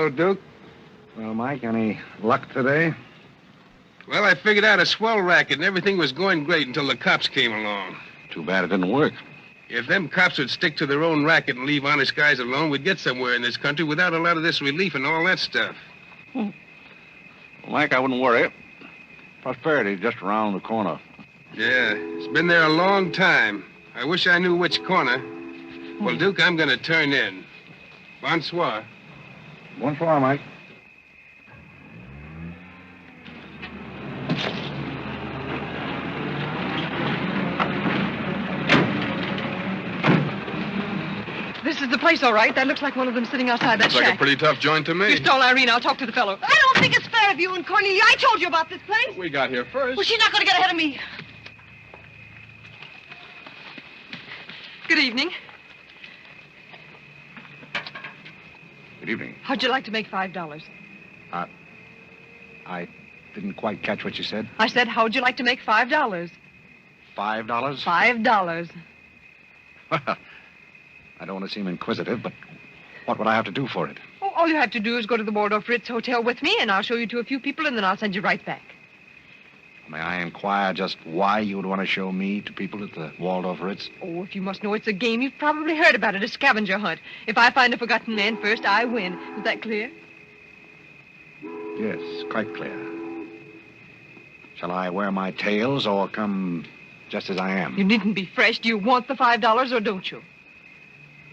Hello, Duke. Well, Mike, any luck today? Well, I figured out a swell racket, and everything was going great until the cops came along. Too bad it didn't work. If them cops would stick to their own racket and leave honest guys alone, we'd get somewhere in this country without a lot of this relief and all that stuff. Well, Mike, I wouldn't worry. Prosperity's just around the corner. Yeah, it's been there a long time. I wish I knew which corner. Well, Duke, I'm going to turn in. Bonsoir. Bonsoir, Mike. This is the place, all right. That looks like one of them sitting outside that Looks shack. like a pretty tough joint to me. You stole Irene. I'll talk to the fellow. I don't think it's fair of you and Cornelia. I told you about this place. We got here first. Well, she's not going to get ahead of me. Good evening. Good evening. How'd you like to make $5? I didn't quite catch what you said. I said, how'd you like to make $5? $5? $5. Well, I don't want to seem inquisitive, but what would I have to do for it? Oh, all you have to do is go to the Waldorf Ritz Hotel with me, and I'll show you to a few people, and then I'll send you right back. May I inquire just why you would want to show me to people at the Waldorf Ritz? Oh, if you must know it's a game, you've probably heard about it, a scavenger hunt. If I find a forgotten man first, I win. Is that clear? Yes, quite clear. Shall I wear my tails or come just as I am? You needn't be fresh. Do you want the $5 or don't you?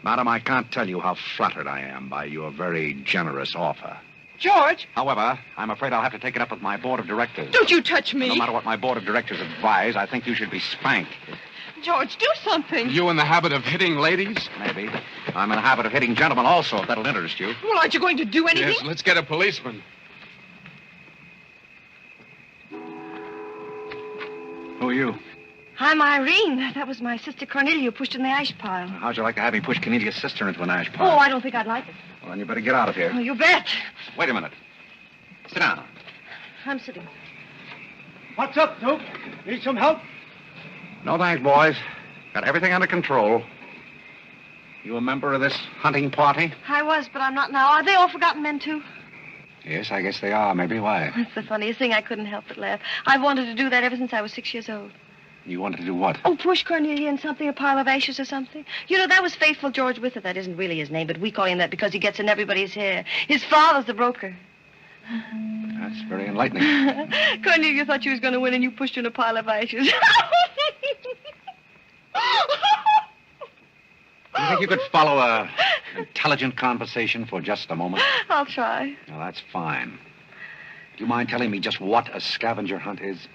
Madam, I can't tell you how flattered I am by your very generous offer. George! However, I'm afraid I'll have to take it up with my board of directors. Don't you touch me. No matter what my board of directors advise, I think you should be spanked. George, do something. You in the habit of hitting ladies? Maybe. I'm in the habit of hitting gentlemen also, if that'll interest you. Well, aren't you going to do anything? Yes, let's get a policeman. Who are you? I'm Irene. That was my sister Cornelia who pushed in the ash pile. How'd you like to have me push Cornelia's sister into an ash Oh, pile? I don't think I'd like it. Well, then you better get out of here. Oh, you bet. Wait a minute. Sit down. I'm sitting. What's up, Duke? Need some help? No thanks, boys. Got everything under control. You a member of this hunting party? I was, but I'm not now. Are they all forgotten men, too? Yes, I guess they are. Maybe. Why? That's the funniest thing. I couldn't help but laugh. I've wanted to do that ever since I was 6 years old. You wanted to do what? Oh, push Cornelia in something, a pile of ashes or something. You know, that was Faithful George Wither. That isn't really his name, but we call him that because he gets in everybody's hair. His father's the broker. That's very enlightening. Cornelia thought she was going to win, and you pushed her in a pile of ashes. Do you think you could follow an intelligent conversation for just a moment? I'll try. Well, that's fine. Do you mind telling me just what a scavenger hunt is?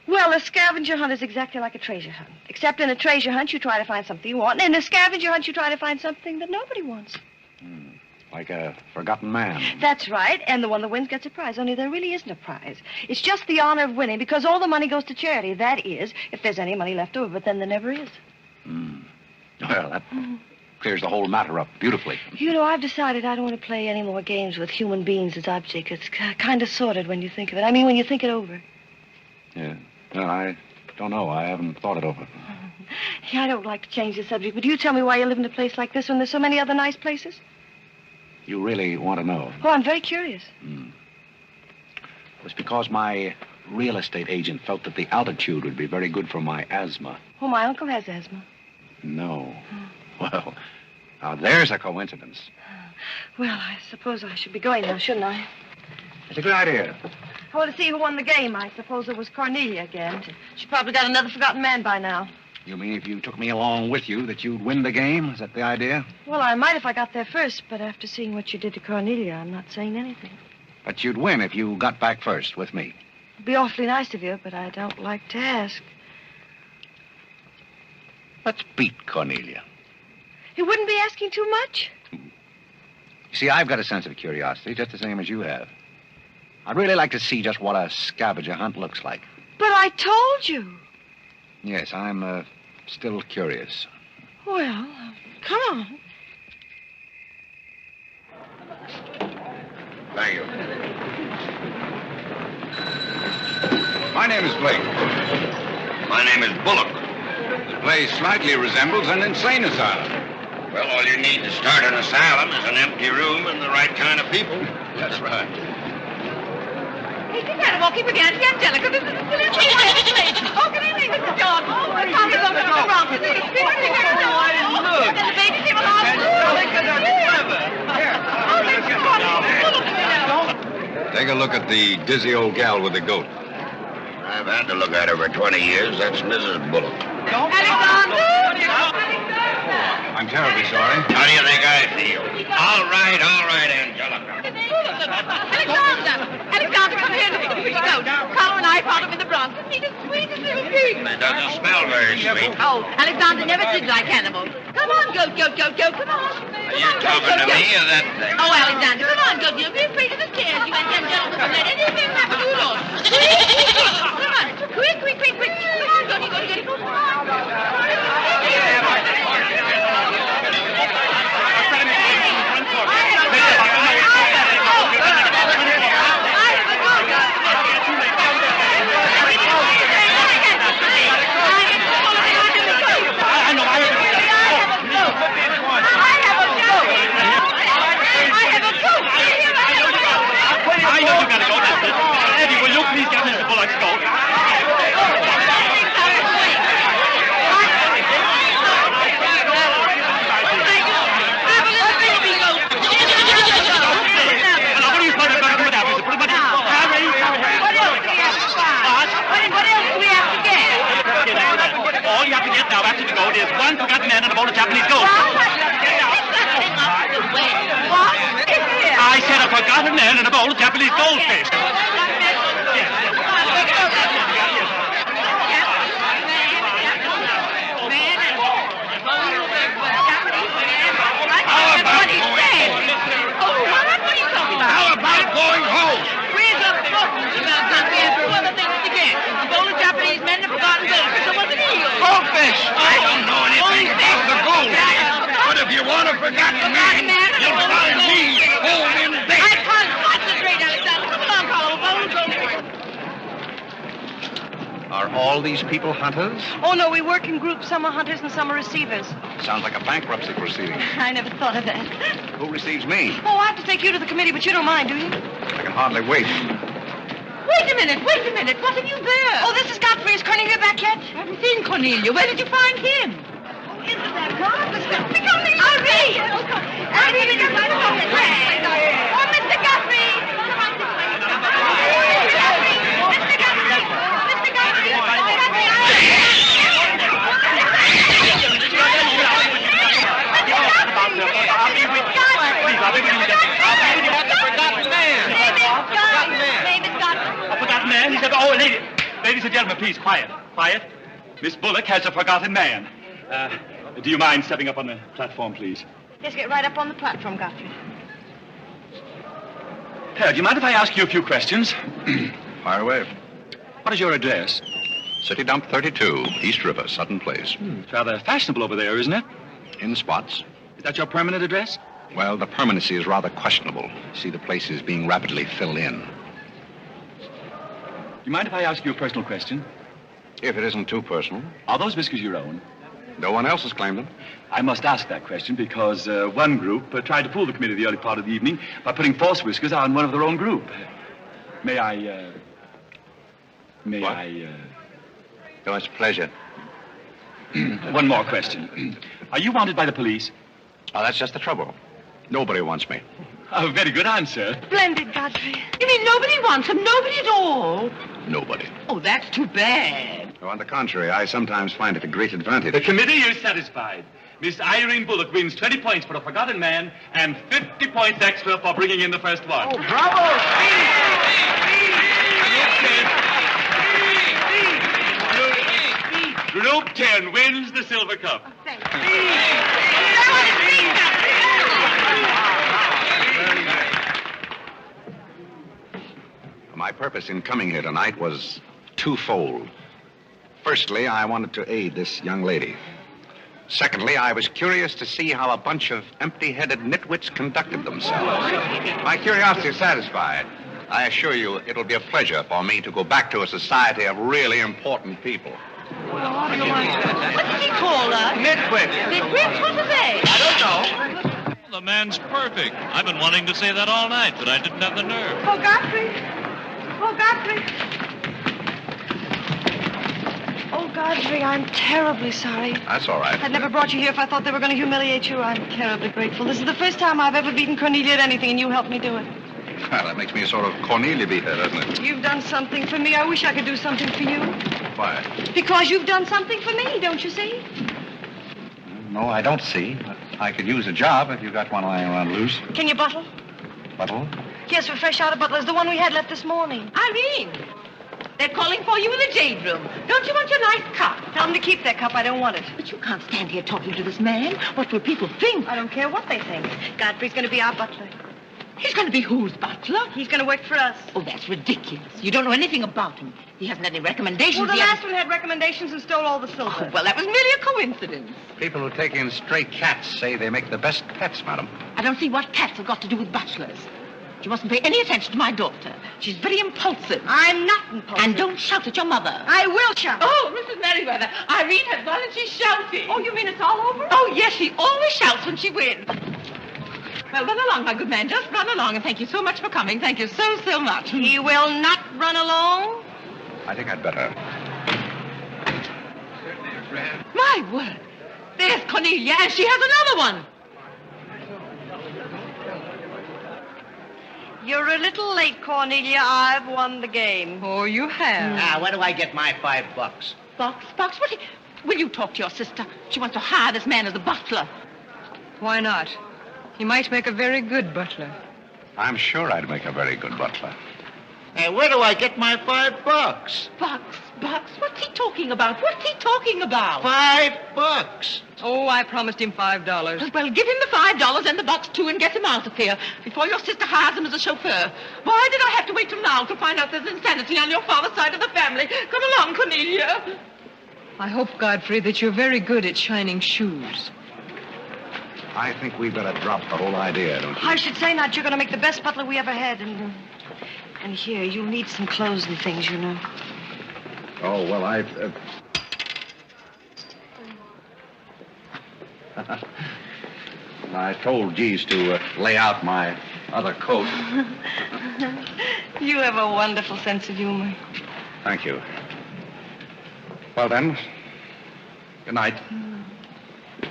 Well, a scavenger hunt is exactly like a treasure hunt. Except in a treasure hunt, you try to find something you want. And in a scavenger hunt, you try to find something that nobody wants. Like a forgotten man. That's right. And the one that wins gets a prize. Only there really isn't a prize. It's just the honor of winning because all the money goes to charity. That is, if there's any money left over. But then there never is. Well, that clears the whole matter up beautifully. You know, I've decided I don't want to play any more games with human beings as objects. It's kind of sordid when you think of it. I mean, when you think it over. Yeah. Well, I don't know. I haven't thought it over. Yeah, I don't like to change the subject, but you tell me why you live in a place like this when there's so many other nice places? You really want to know? Oh, I'm very curious. It was because my real estate agent felt that the altitude would be very good for my asthma. Oh, my uncle has asthma. No. Well, now there's a coincidence. Well, I suppose I should be going now, shouldn't I? It's a good idea. I want to see who won the game. I suppose it was Cornelia again. She probably got another forgotten man by now. You mean if you took me along with you that you'd win the game? Is that the idea? Well, I might if I got there first, but after seeing what you did to Cornelia, I'm not saying anything. But you'd win if you got back first with me. It'd be awfully nice of you, but I don't like to ask. Let's beat Cornelia. It wouldn't be asking too much. You see, I've got a sense of curiosity, just the same as you have. I'd really like to see just what a scavenger hunt looks like. But I told you. Yes, I'm still curious. Well, come on. Thank you. My name is Blake. My name is Bullock. The place slightly resembles an insane asylum. Well, all you need to start an asylum is an empty room and the right kind of people. That's right. Hey, keep me down. See, Angelica, this is a silly thing. Oh, good evening, Mr. John. Oh, I'm talking about Mr. Bronx. Oh, look. And the baby came along. Take a look at the dizzy old gal with the goat. I've had to look at her for 20 years. That's Mrs. Bullock. Alexander! I'm terribly sorry. How do you think I feel? All right, Angelica. Alexander, come here. Look at the goat. Carl and I found him in the Bronx. He's the sweetest little pig. That doesn't smell very sweet. Oh, Alexander never did like animals. Come on, goat, come on. Are you talking to me or that thing? Oh, Alexander, come on, goat. You'll be afraid of the stairs. You and them gentlemen won't let anything happen to you, Lord. Come on. Quick. Come on, goat. You got to get it. Come I know you gotta go now. Eddie, will you please get Mr. Bullock's goat? All you have to get now after the goat is one forgotten man and a bowl of Japanese gold. I said a forgotten man and a bowl of Japanese goldfish. How about going home? Where's the book about that? We have two other things to get. A bowl of Japanese men and a forgotten goldfish. So what's the deal? Goldfish! I don't know anything about the gold. But if you want a forgotten man, you'll find me home in I bed. can't concentrate, Alexander. Come along, Carl. A bowl of goldfish. Are all these people hunters? Oh, no, we work in groups. Some are hunters and some are receivers. Sounds like a bankruptcy proceeding. I never thought of that. Who receives me? Oh, I have to take you to the committee, but you don't mind, do you? I can hardly wait. Wait a minute. What have you there? Oh, this is Godfrey. Is Cornelia back yet? I haven't seen Cornelia. Where did you find him? Oh, isn't that marvelous? Irene! Irene, you're right about the way. Oh, Mr. Godfrey! A forgotten man? He said, oh, ladies and gentlemen, please, quiet. Miss Bullock has a forgotten man. Do you mind stepping up on the platform, please? Yes, get right up on the platform, Godfrey. Do you mind if I ask you a few questions? Fire away. What is your address? City Dump 32, East River, Sutton Place. It's rather fashionable over there, isn't it? In spots. Is that your permanent address? Well, the permanency is rather questionable. See, the place is being rapidly filled in. Do you mind if I ask you a personal question? If it isn't too personal. Are those whiskers your own? No one else has claimed them. I must ask that question because one group tried to fool the committee the early part of the evening by putting false whiskers on one of their own group. May I... Oh, it's a pleasure. One more question. Are you wanted by the police? Oh, that's just the trouble. Nobody wants me. A very good answer. Splendid, Godfrey. You mean nobody wants him? Nobody at all? Nobody. Oh, that's too bad. Oh, on the contrary, I sometimes find it a great advantage. The committee is satisfied. Miss Irene Bullock wins 20 points for a forgotten man and 50 points extra for bringing in the first one. Oh, bravo! Group 10 wins the silver cup. My purpose in coming here tonight was twofold. Firstly, I wanted to aid this young lady. Secondly, I was curious to see how a bunch of empty-headed nitwits conducted themselves. My curiosity is satisfied. I assure you it'll be a pleasure for me to go back to a society of really important people. What did he call us? Nitwits. Nitwits? What are they? I don't know. The man's perfect. I've been wanting to say that all night, but I didn't have the nerve. Oh, Godfrey. Oh, Godfrey. Oh, Godfrey, I'm terribly sorry. That's all right. I'd never brought you here if I thought they were going to humiliate you. I'm terribly grateful. This is the first time I've ever beaten Cornelia at anything, and you helped me do it. Well, that makes me a sort of Cornelia beater, doesn't it? You've done something for me. I wish I could do something for you. Why? Because you've done something for me, don't you see? No, I don't see. But I could use a job if you got one lying around loose. Can you bottle? Bottle? Yes, we're fresh out of Butler's, the one we had left this morning. Irene, they're calling for you in the jade room. Don't you want your nice cup? Tell them to keep their cup. I don't want it. But you can't stand here talking to this man. What will people think? I don't care what they think. Godfrey's going to be our butler. He's going to be whose butler? He's going to work for us. Oh, that's ridiculous. You don't know anything about him. He hasn't any recommendations. Well, the He last one had recommendations and stole all the silver. Oh, well, that was merely a coincidence. People who take in stray cats say they make the best pets, madam. I don't see what cats have got to do with butlers. You mustn't pay any attention to my daughter. She's very impulsive. I'm not impulsive. And don't shout at your mother. I will shout. Oh, Mrs. Merriweather, Irene has gone and she's shouting. Oh, you mean it's all over? Oh, yes, she always shouts when she wins. Well, run along, my good man. Just run along, and thank you so much for coming. Thank you so, so much. He will not run along. I think I'd better. My word. There's Cornelia, and she has another one. You're a little late, Cornelia. I've won the game. Oh, you have. Now, where do I get my $5? Box? What? Will you talk to your sister? She wants to hire this man as a butler. Why not? He might make a very good butler. I'm sure I'd make a very good butler. Hey, where do I get my $5? Box? What's he talking about? $5? Oh, I promised him $5. Well, give him the $5 and the box, too, and get him out of here before your sister hires him as a chauffeur. Why did I have to wait till now to find out there's insanity on your father's side of the family? Come along, Cornelia. I hope, Godfrey, that you're very good at shining shoes. I think we'd better drop the whole idea, don't you? I should say not. You're going to make the best butler we ever had. And here, you'll need some clothes and things, you know. Oh, well, I told Geese to lay out my other coat. You have a wonderful sense of humor. Thank you. Well, then, good night.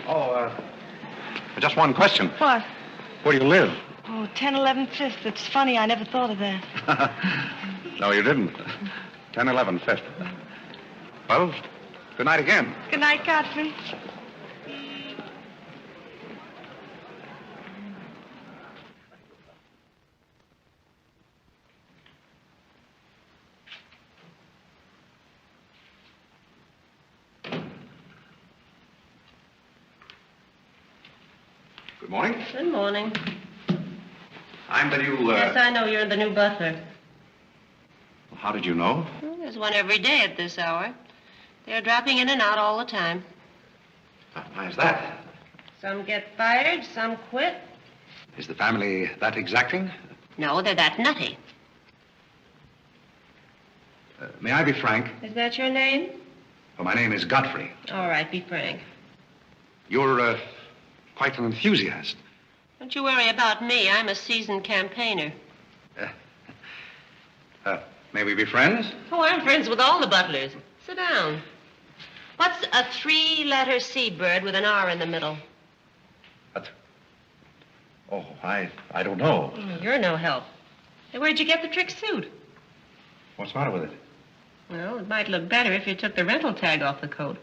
Oh, just one question. What? Where do you live? Oh, 1011 Fifth. It's funny. I never thought of that. No, you didn't. 1011 Fifth. Well, good night again. Good night, Godfrey. Good morning. Good morning. I'm the new, Yes, I know you're the new butler. How did you know? Well, there's one every day at this hour. They're dropping in and out all the time. Why is that? Some get fired, some quit. Is the family that exacting? No, they're that nutty. May I be frank? Is that your name? Well, my name is Godfrey. All right, be frank. You're, quite an enthusiast. Don't you worry about me. I'm a seasoned campaigner. May we be friends? Oh, I'm friends with all the butlers. Sit down. What's a three-letter seabird with an R in the middle? Oh, I don't know. You're no help. Hey, where'd you get the trick suit? What's the matter with it? Well, it might look better if you took the rental tag off the coat.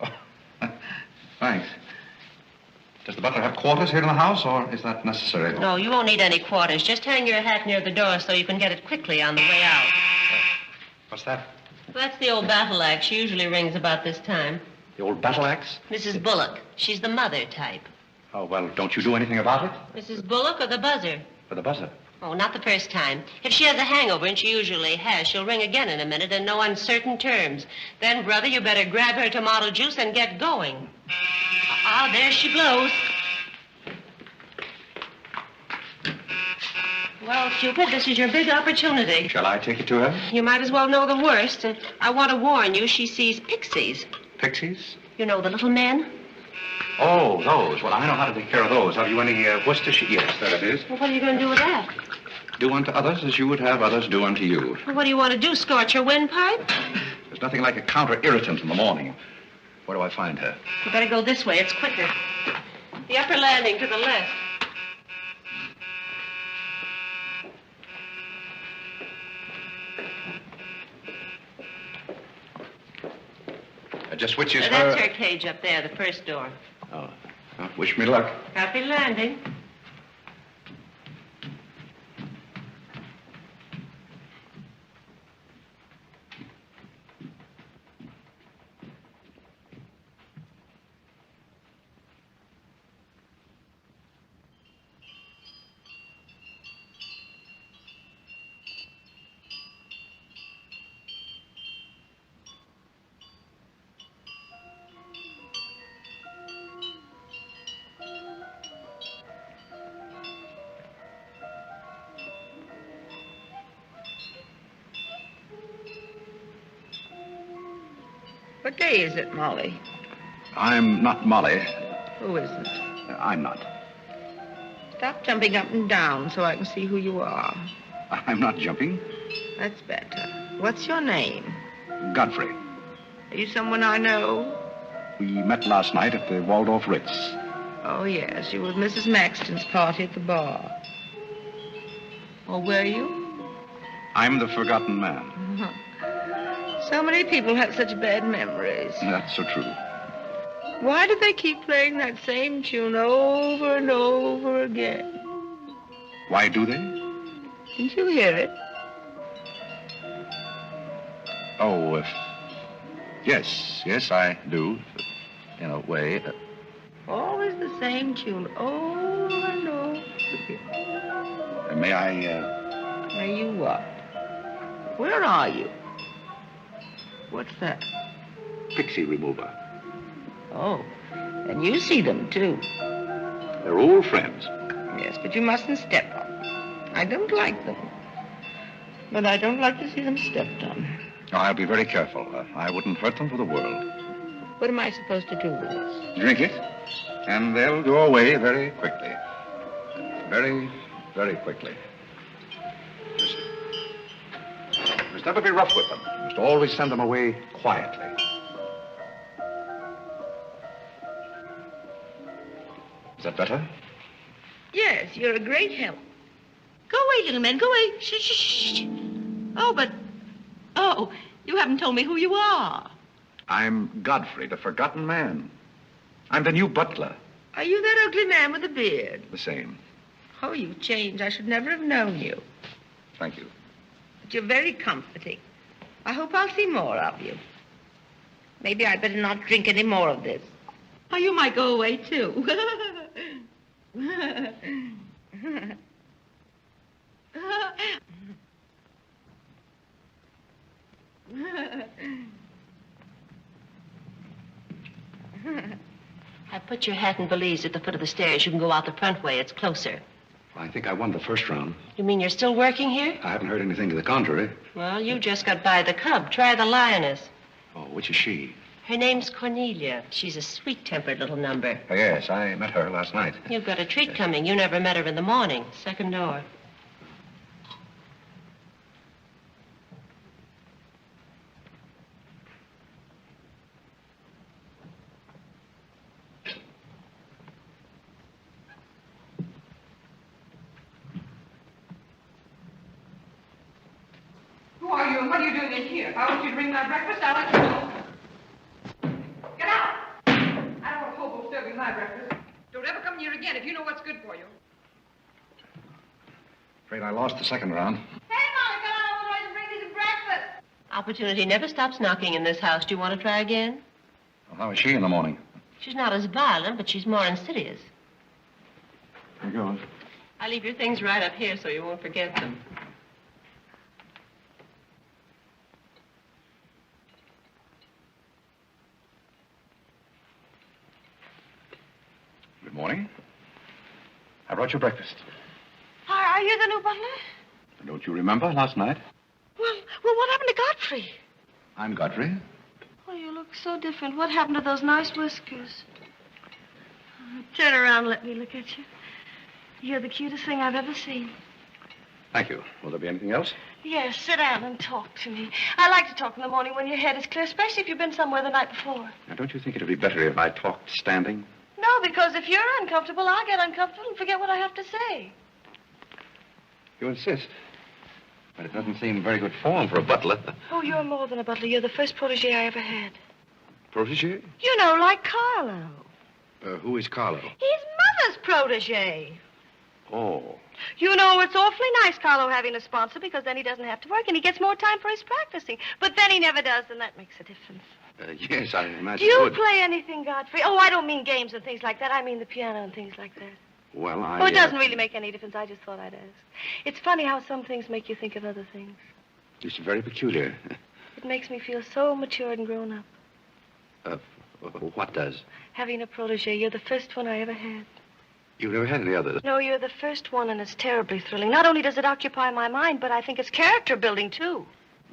Oh, thanks. Does the butler have quarters here in the house, or is that necessary? No, you won't need any quarters. Just hang your hat near the door so you can get it quickly on the way out. What's that? Well, that's the old battle axe. She usually rings about this time. The old battle axe? Mrs. Bullock. She's the mother type. Oh, well, don't you do anything about it? Mrs. Bullock or the buzzer? For the buzzer. Oh, not the first time. If she has a hangover, and she usually has, she'll ring again in a minute in no uncertain terms. Then, brother, you better grab her tomato juice and get going. Ah, there she blows. Well, Cupid, this is your big opportunity. Shall I take it to her? You might as well know the worst. I want to warn you, she sees pixies. Pixies? You know, the little men? Oh, those. Well, I know how to take care of those. Have you any Worcestershire? Yes, there it is. Well, what are you going to do with that? Do unto others as you would have others do unto you. Well, what do you want to do, scorch your windpipe? There's nothing like a counter-irritant in the morning. Where do I find her? You better go this way. It's quicker. The upper landing to the left. Just which is her... That's her cage up there, the first door. Oh. Well, wish me luck. Happy landing. What day is it, Molly? I'm not Molly. Who isn't? I'm not. Stop jumping up and down so I can see who you are. I'm not jumping. That's better. What's your name? Godfrey. Are you someone I know? We met last night at the Waldorf Ritz. Oh, yes. You were at Mrs. Maxton's party at the bar. Or were you? I'm the forgotten man. So many people have such bad memories. That's so true. Why do they keep playing that same tune over and over again? Why do they? Didn't you hear it? Oh, yes, I do. In a way. Always the same tune over and over again. May I, May you what? Where are you? What's that? Pixie remover. Oh, and you see them, too. They're old friends. Yes, but you mustn't step on. I don't like them. But I don't like to see them stepped on. Oh, I'll be very careful. I wouldn't hurt them for the world. What am I supposed to do with this? Drink it, and they'll go away very quickly. Very, very quickly. You must never be rough with them. You must always send them away quietly. Is that better? Yes, you're a great help. Go away, little man, go away. Shh, shh, shh. Oh, you haven't told me who you are. I'm Godfrey, the forgotten man. I'm the new butler. Are you that ugly man with the beard? The same. Oh, you've changed. I should never have known you. Thank you. But you're very comforting. I hope I'll see more of you. Maybe I'd better not drink any more of this. Oh, you might go away, too. I put your hat and valise at the foot of the stairs. You can go out the front way. It's closer. I think I won the first round. You mean you're still working here? I haven't heard anything to the contrary. Well, you just got by the cub. Try the lioness. Oh, which is she? Her name's Cornelia. She's a sweet-tempered little number. Oh, yes, I met her last night. You've got a treat coming. You never met her in the morning. Second door. Who are you and what are you doing in here? If I want you to bring my breakfast, I'll let you know. Get out! I don't want hobo serving my breakfast. Don't ever come near again if you know what's good for you. Afraid I lost the second round. Hey, Molly, come on over and bring me some breakfast. Opportunity never stops knocking in this house. Do you want to try again? Well, how is she in the morning? She's not as violent, but she's more insidious. Here goes. I leave your things right up here so you won't forget them. Good morning. I brought you breakfast. Are you the new butler? Don't you remember last night? Well, what happened to Godfrey? I'm Godfrey. Oh, you look so different. What happened to those nice whiskers? Turn around and let me look at you. You're the cutest thing I've ever seen. Thank you. Will there be anything else? Yes, sit down and talk to me. I like to talk in the morning when your head is clear, especially if you've been somewhere the night before. Now, don't you think it would be better if I talked standing? No, because if you're uncomfortable, I'll get uncomfortable and forget what I have to say. You insist. But it doesn't seem very good form for a butler. Oh, you're more than a butler. You're the first protege I ever had. Protege? You know, like Carlo. Who is Carlo? He's Mother's protege. Oh. You know, it's awfully nice, Carlo, having a sponsor, because then he doesn't have to work and he gets more time for his practicing. But then he never does, and that makes a difference. Yes, I imagine Do you it would. play anything, Godfrey? Oh, I don't mean games and things like that. I mean the piano and things like that. Well, Oh, it doesn't really make any difference. I just thought I'd ask. It's funny how some things make you think of other things. It's very peculiar. It makes me feel so mature and grown up. What does? Having a protege. You're the first one I ever had. You've never had any others? No, you're the first one, and it's terribly thrilling. Not only does it occupy my mind, but I think it's character building, too.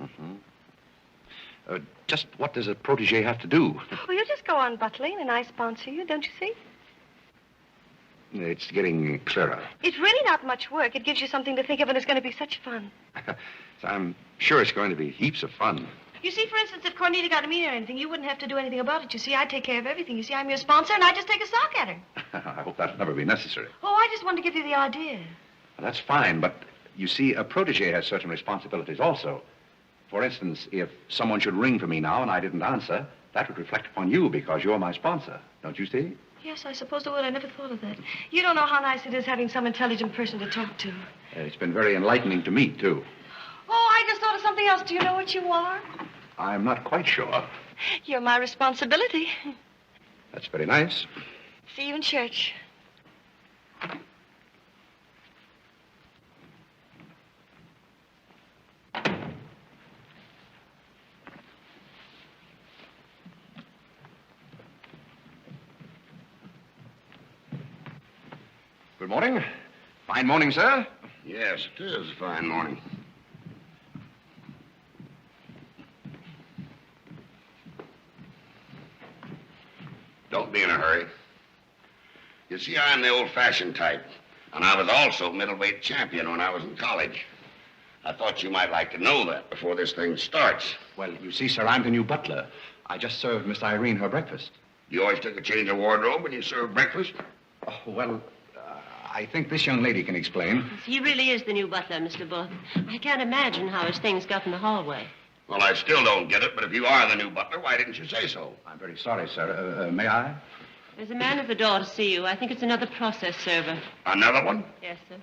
Mm-hmm. Just what does a protege have to do? Oh, you just go on butling, and I sponsor you, don't you see? It's getting clearer. It's really not much work. It gives you something to think of, and it's going to be such fun. I'm sure it's going to be heaps of fun. You see, for instance, if Cornelia got a meeting or anything, you wouldn't have to do anything about it. You see, I take care of everything. You see, I'm your sponsor, and I just take a sock at her. I hope that'll never be necessary. Oh, I just wanted to give you the idea. Well, that's fine, but you see, a protege has certain responsibilities also. For instance, if someone should ring for me now and I didn't answer, that would reflect upon you because you're my sponsor. Don't you see? Yes, I suppose it would. I never thought of that. You don't know how nice it is having some intelligent person to talk to. It's been very enlightening to meet, too. Oh, I just thought of something else. Do you know what you are? I'm not quite sure. You're my responsibility. That's very nice. See you in church. Good morning. Fine morning, sir. Yes, it is a fine morning. Don't be in a hurry. You see, I'm the old-fashioned type, and I was also middleweight champion when I was in college. I thought you might like to know that before this thing starts. Well, you see, sir, I'm the new butler. I just served Miss Irene her breakfast. You always took a change of wardrobe when you served breakfast? Oh, well, I think this young lady can explain. He really is the new butler, Mr. Bullock. I can't imagine how his things got in the hallway. Well, I still don't get it, but if you are the new butler, why didn't you say so? I'm very sorry, sir. May I? There's a man at the door to see you. I think it's another process server. Another one? Yes, sir.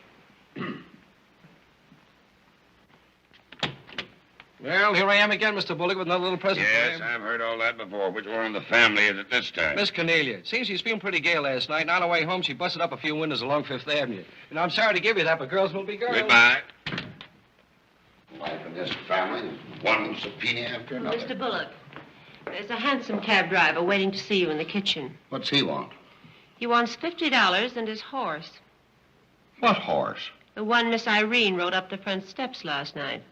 Well, here I am again, Mr. Bullock, with another little present for Yes, you. I've heard all that before. Which one in the family is it this time? Miss Cornelia. It seems she's feeling pretty gay last night, and on her way home, she busted up a few windows along Fifth Avenue. You know, I'm sorry to give you that, but girls will be girls. Goodbye. Life in this family is one subpoena after another. Mr. Bullock, there's a hansom cab driver waiting to see you in the kitchen. What's he want? He wants $50 and his horse. What horse? The one Miss Irene rode up the front steps last night.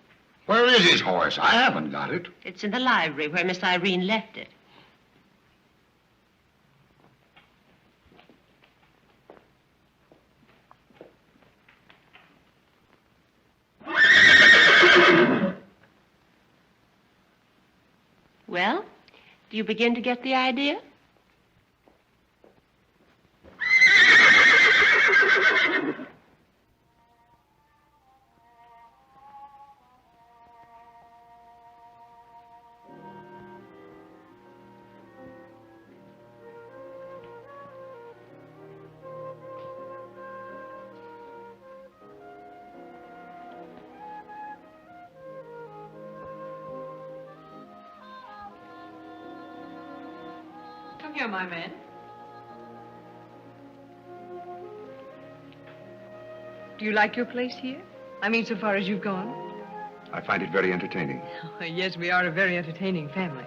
Where is his horse? I haven't got it. It's in the library where Miss Irene left it. Well, do you begin to get the idea? Come here, my man. Do you like your place here? I mean, so far as you've gone? I find it very entertaining. Yes, we are a very entertaining family.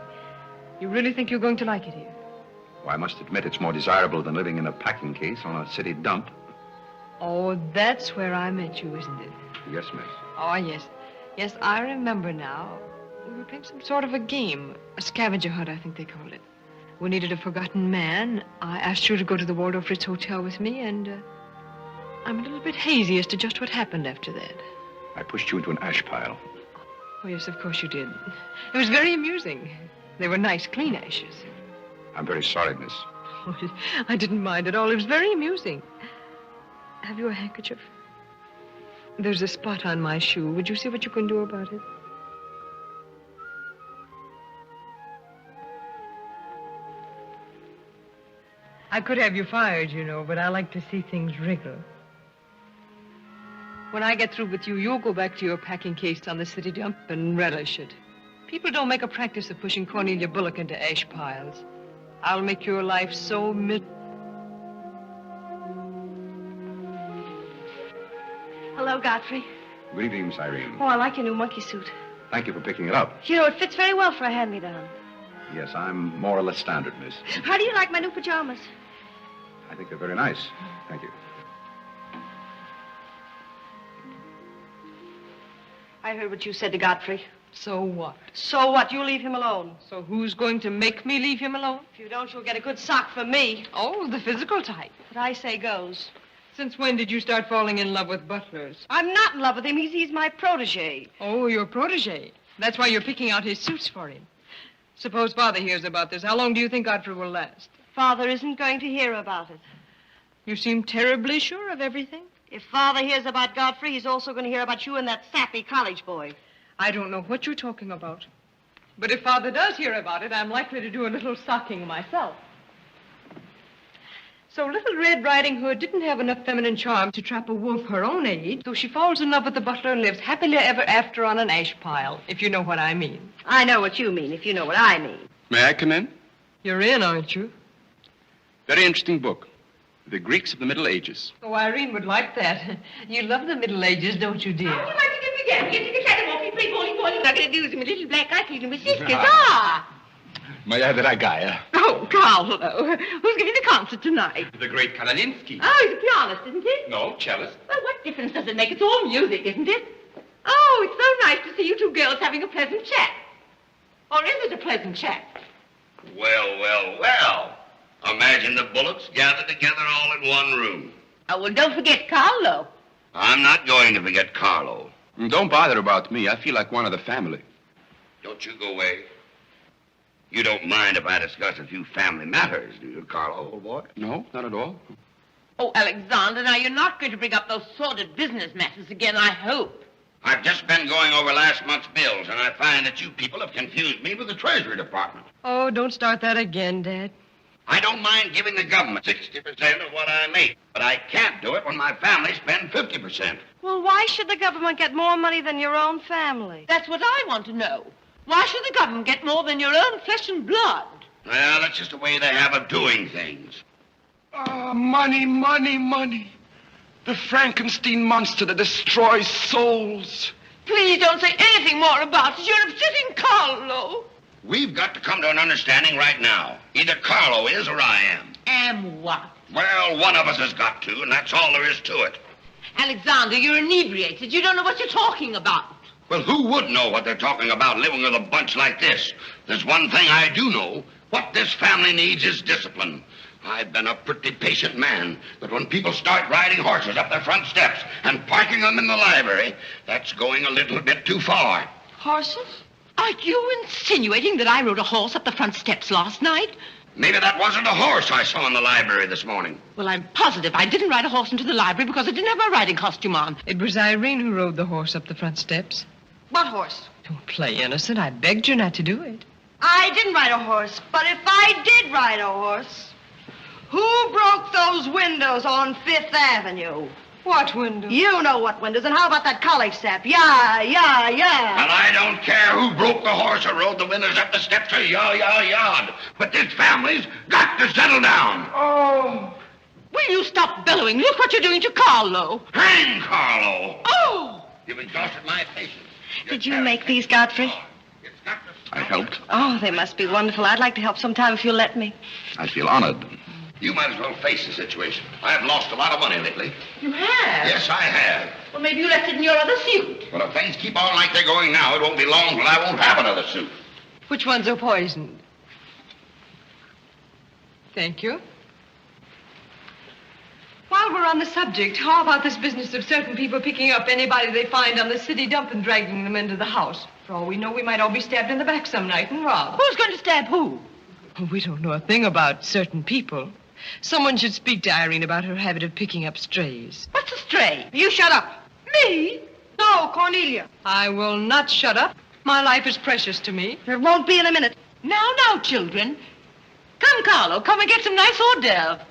You really think you're going to like it here? Well, I must admit it's more desirable than living in a packing case on a city dump. Oh, that's where I met you, isn't it? Yes, miss. Oh, yes. Yes, I remember now. We were playing some sort of a game. A scavenger hunt, I think they called it. We needed a forgotten man. I asked you to go to the Waldorf Ritz Hotel with me, and I'm a little bit hazy as to just what happened after that. I pushed you into an ash pile. Oh, yes, of course you did. It was very amusing. They were nice, clean ashes. I'm very sorry, miss. Oh, I didn't mind at all. It was very amusing. Have you a handkerchief? There's a spot on my shoe. Would you see what you can do about it? I could have you fired, you know, but I like to see things wriggle. When I get through with you, you'll go back to your packing case on the city dump and relish it. People don't make a practice of pushing Cornelia Bullock into ash piles. I'll make your life so Hello, Godfrey. Good evening, Miss Irene. Oh, I like your new monkey suit. Thank you for picking it up. You know, it fits very well for a hand-me-down. Yes, I'm more or less standard, miss. How do you like my new pajamas? I think they're very nice. Thank you. I heard what you said to Godfrey. So what? So what? You leave him alone. So who's going to make me leave him alone? If you don't, you'll get a good sock from me. Oh, the physical type. What I say goes. Since when did you start falling in love with butlers? I'm not in love with him. He's my protege. Oh, your protege. That's why you're picking out his suits for him. Suppose Father hears about this. How long do you think Godfrey will last? Father isn't going to hear about it. You seem terribly sure of everything. If Father hears about Godfrey, he's also going to hear about you and that sappy college boy. I don't know what you're talking about. But if Father does hear about it, I'm likely to do a little socking myself. So little Red Riding Hood didn't have enough feminine charm to trap a wolf her own age, so she falls in love with the butler and lives happily ever after on an ash pile, if you know what I mean. I know what you mean, if you know what I mean. May I come in? You're in, aren't you? Very interesting book. The Greeks of the Middle Ages. Oh, Irene would like that. You love the Middle Ages, don't you, dear? How would you like to get began? Get to the walking, play bowling, not going to do some little black eye and my sisters. May I have that guy? Oh, Carl, hello. Who's giving the concert tonight? The great Kalaninsky. Oh, he's a pianist, isn't he? No, cellist. Well, what difference does it make? It's all music, isn't it? Oh, it's so nice to see you two girls having a pleasant chat. Or is it a pleasant chat? Well, well, well. Imagine the Bullocks gathered together all in one room. Oh, well, don't forget Carlo. I'm not going to forget Carlo. Don't bother about me. I feel like one of the family. Don't you go away. You don't mind if I discuss a few family matters, do you, Carlo, old boy? No, not at all. Oh, Alexander, now you're not going to bring up those sordid business matters again, I hope. I've just been going over last month's bills, and I find that you people have confused me with the Treasury Department. Oh, don't start that again, Dad. I don't mind giving the government 60% of what I make, but I can't do it when my family spends 50%. Well, why should the government get more money than your own family? That's what I want to know. Why should the government get more than your own flesh and blood? Well, that's just the way they have of doing things. Money, money, money. The Frankenstein monster that destroys souls. Please don't say anything more about it. You're upsetting Carlo. We've got to come to an understanding right now. Either Carlo is or I am. Am what? Well, one of us has got to, and that's all there is to it. Alexander, you're inebriated. You don't know what you're talking about. Well, who would know what they're talking about living with a bunch like this? There's one thing I do know. What this family needs is discipline. I've been a pretty patient man, but when people start riding horses up their front steps and parking them in the library, that's going a little bit too far. Horses? Are you insinuating that I rode a horse up the front steps last night? Maybe that wasn't a horse I saw in the library this morning. Well, I'm positive I didn't ride a horse into the library because I didn't have my riding costume on. It was Irene who rode the horse up the front steps. What horse? Don't play innocent. I begged you not to do it. I didn't ride a horse, but if I did ride a horse, who broke those windows on Fifth Avenue? What windows? You know what windows, and how about that college sap? Yeah. And I don't care who broke the horse or rode the windows up the steps or yard. But this family's got to settle down. Oh. Will you stop bellowing? Look what you're doing to Carlo. Hang Carlo. Oh! You've exhausted my patience. Did you make these, Godfrey? I helped. Oh, they must be wonderful. I'd like to help sometime if you'll let me. I feel honored. You might as well face the situation. I've lost a lot of money lately. You have? Yes, I have. Well, maybe you left it in your other suit. Well, if things keep on like they're going now, it won't be long till I won't have another suit. Which ones are poisoned? Thank you. While we're on the subject, how about this business of certain people picking up anybody they find on the city dump and dragging them into the house? For all we know, we might all be stabbed in the back some night and robbed. Who's going to stab who? We don't know a thing about certain people. Someone should speak to Irene about her habit of picking up strays. What's a stray? You shut up. Me? No, Cornelia. I will not shut up. My life is precious to me. There won't be in a minute. Now, children. Come, Carlo, come and get some nice hors d'oeuvre.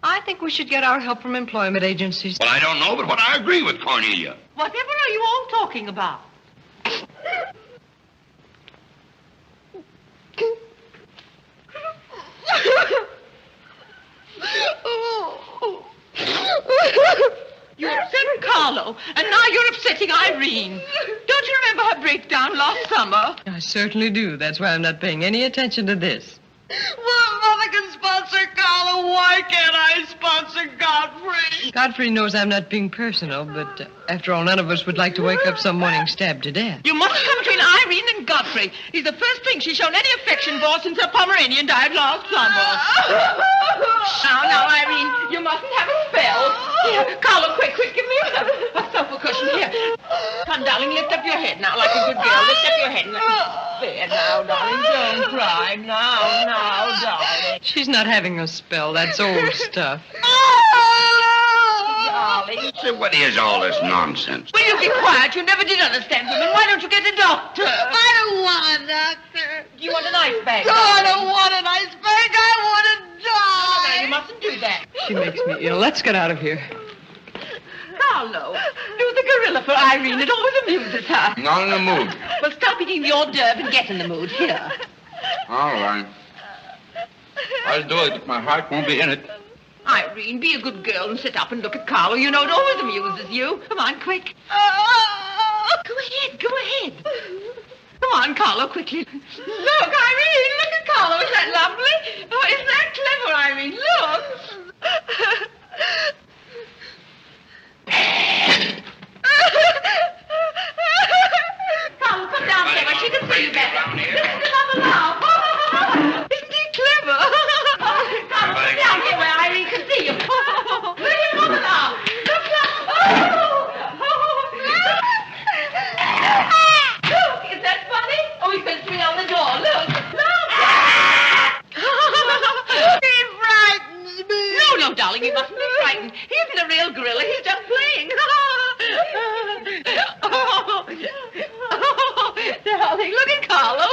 I think we should get our help from employment agencies. Well, I don't know, but what I agree with Cornelia. Whatever are you all talking about? You upset Carlo, and now you're upsetting Irene. Don't you remember her breakdown last summer? I certainly do. That's why I'm not paying any attention to this. Well, Mother can sponsor Carlo. Why can't I sponsor Godfrey? Godfrey knows I'm not being personal, but after all, none of us would like to wake up some morning stabbed to death. You mustn't come between Irene and Godfrey. He's the first thing she's shown any affection for since her Pomeranian died last summer. Now, Irene, you mustn't have a spell. Here, Carlo, quick, give me a sofa cushion here. Come, darling, lift up your head now like a good girl. Lift up your head and let me... There now, darling, don't cry. Now, darling. She's not having a spell. That's old stuff. Darling. So what is all this nonsense? Will you be quiet? You never did understand women. Why don't you get a doctor? I don't want a doctor. Do you want an ice bag? No, I don't want an ice bag. I want to die. No, you mustn't do that. She makes me ill. Let's get out of here. Carlo, do the gorilla for Irene. It always amuses her. Not in the mood. Well, stop eating the hors d'oeuvre and get in the mood. Here. All right. I'll do it. My heart won't be in it. Irene, be a good girl and sit up and look at Carlo. You know it always amuses you. Come on, quick. Go ahead. Come on, Carlo, quickly. Look, Irene, look at Carlo. Isn't that lovely? Oh, isn't that clever, Irene? Look. Carlo, come down, Clever. She can see you better. Listen to Mama now. Isn't he clever? Carlo, come down here where Irene can see you. Look at Mama now. Look. Look, is that funny? Oh, he's going to swing on the door. Look. He frightens me. No, darling, you mustn't be frightened. He isn't a real gorilla. He's just playing. Darling, look at Carlo.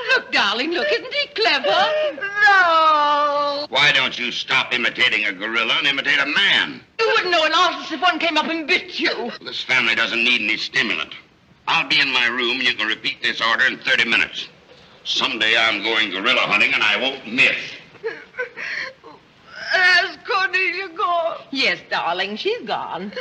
Look, darling, look. Isn't he clever? No. Why don't you stop imitating a gorilla and imitate a man? You wouldn't know an artist if one came up and bit you. This family doesn't need any stimulant. I'll be in my room and you can repeat this order in 30 minutes. Someday I'm going gorilla hunting and I won't miss. Has Cornelia gone? Yes, darling, she's gone.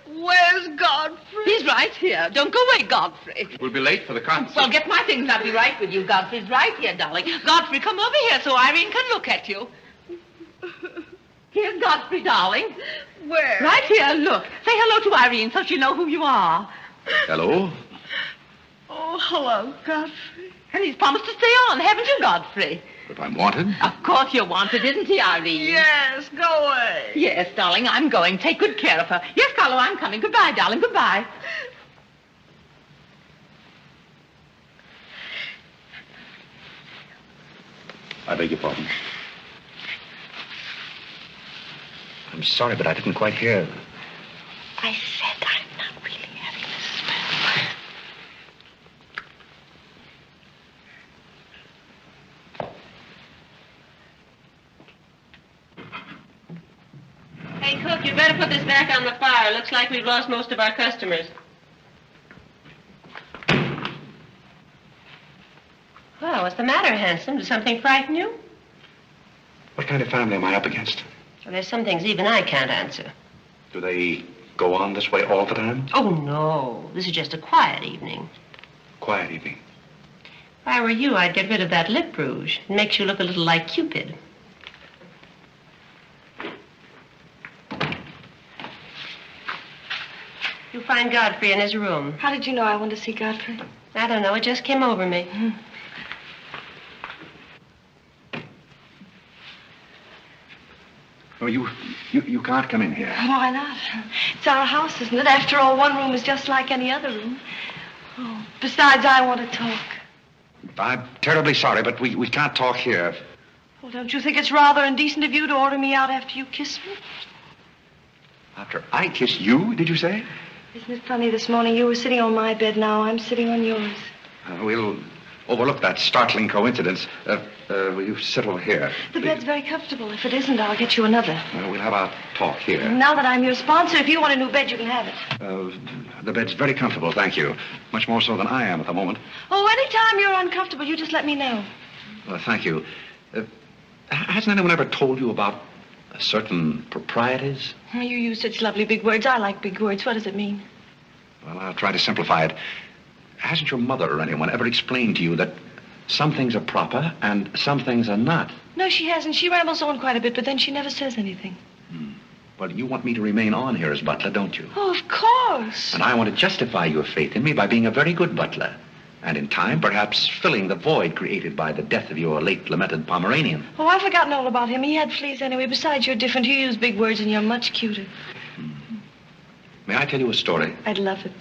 Where's Godfrey? He's right here. Don't go away, Godfrey. We'll be late for the concert. Well, get my things and I'll be right with you. Godfrey's right here, darling. Godfrey, come over here so Irene can look at you. Here's Godfrey, darling. Where? Right here, look. Say hello to Irene so she'll know who you are. Hello? Oh, hello, Godfrey. And he's promised to stay on, haven't you, Godfrey? If I'm wanted? Of course you're wanted, isn't he, Irene? Yes, go away. Yes, darling, I'm going. Take good care of her. Yes, Carlo, I'm coming. Goodbye, darling. Goodbye. I beg your pardon. I'm sorry, but I didn't quite hear. I said I'm not really having a spell. Hey, cook, you better put this back on the fire. Looks like we've lost most of our customers. Well, what's the matter, handsome? Did something frighten you? What kind of family am I up against? Well, there's some things even I can't answer. Do they go on this way all the time? Oh, no. This is just a quiet evening. Quiet evening. If I were you, I'd get rid of that lip rouge. It makes you look a little like Cupid. You find Godfrey in his room. How did you know I wanted to see Godfrey? I don't know. It just came over me. Oh, you can't come in here. Why not? It's our house, isn't it? After all, one room is just like any other room. Oh, besides, I want to talk. I'm terribly sorry, but we can't talk here. Well, don't you think it's rather indecent of you to order me out after you kiss me? After I kiss you, did you say? Isn't it funny, this morning you were sitting on my bed, now I'm sitting on yours. We'll overlook that startling coincidence. Will you sit over here? The bed's very comfortable. If it isn't, I'll get you another. We'll have our talk here. Now that I'm your sponsor, if you want a new bed, you can have it. The bed's very comfortable, thank you. Much more so than I am at the moment. Oh, anytime you're uncomfortable, you just let me know. Thank you. Hasn't anyone ever told you about certain proprieties? You use such lovely big words. I like big words. What does it mean? Well, I'll try to simplify it. Hasn't your mother or anyone ever explained to you that some things are proper and some things are not? No, she hasn't. She rambles on quite a bit, but then she never says anything. Well, you want me to remain on here as butler, don't you? Oh, of course. And I want to justify your faith in me by being a very good butler. And in time, perhaps filling the void created by the death of your late lamented Pomeranian. Oh, I've forgotten all about him. He had fleas anyway. Besides, you're different. You use big words and you're much cuter. May I tell you a story? I'd love it.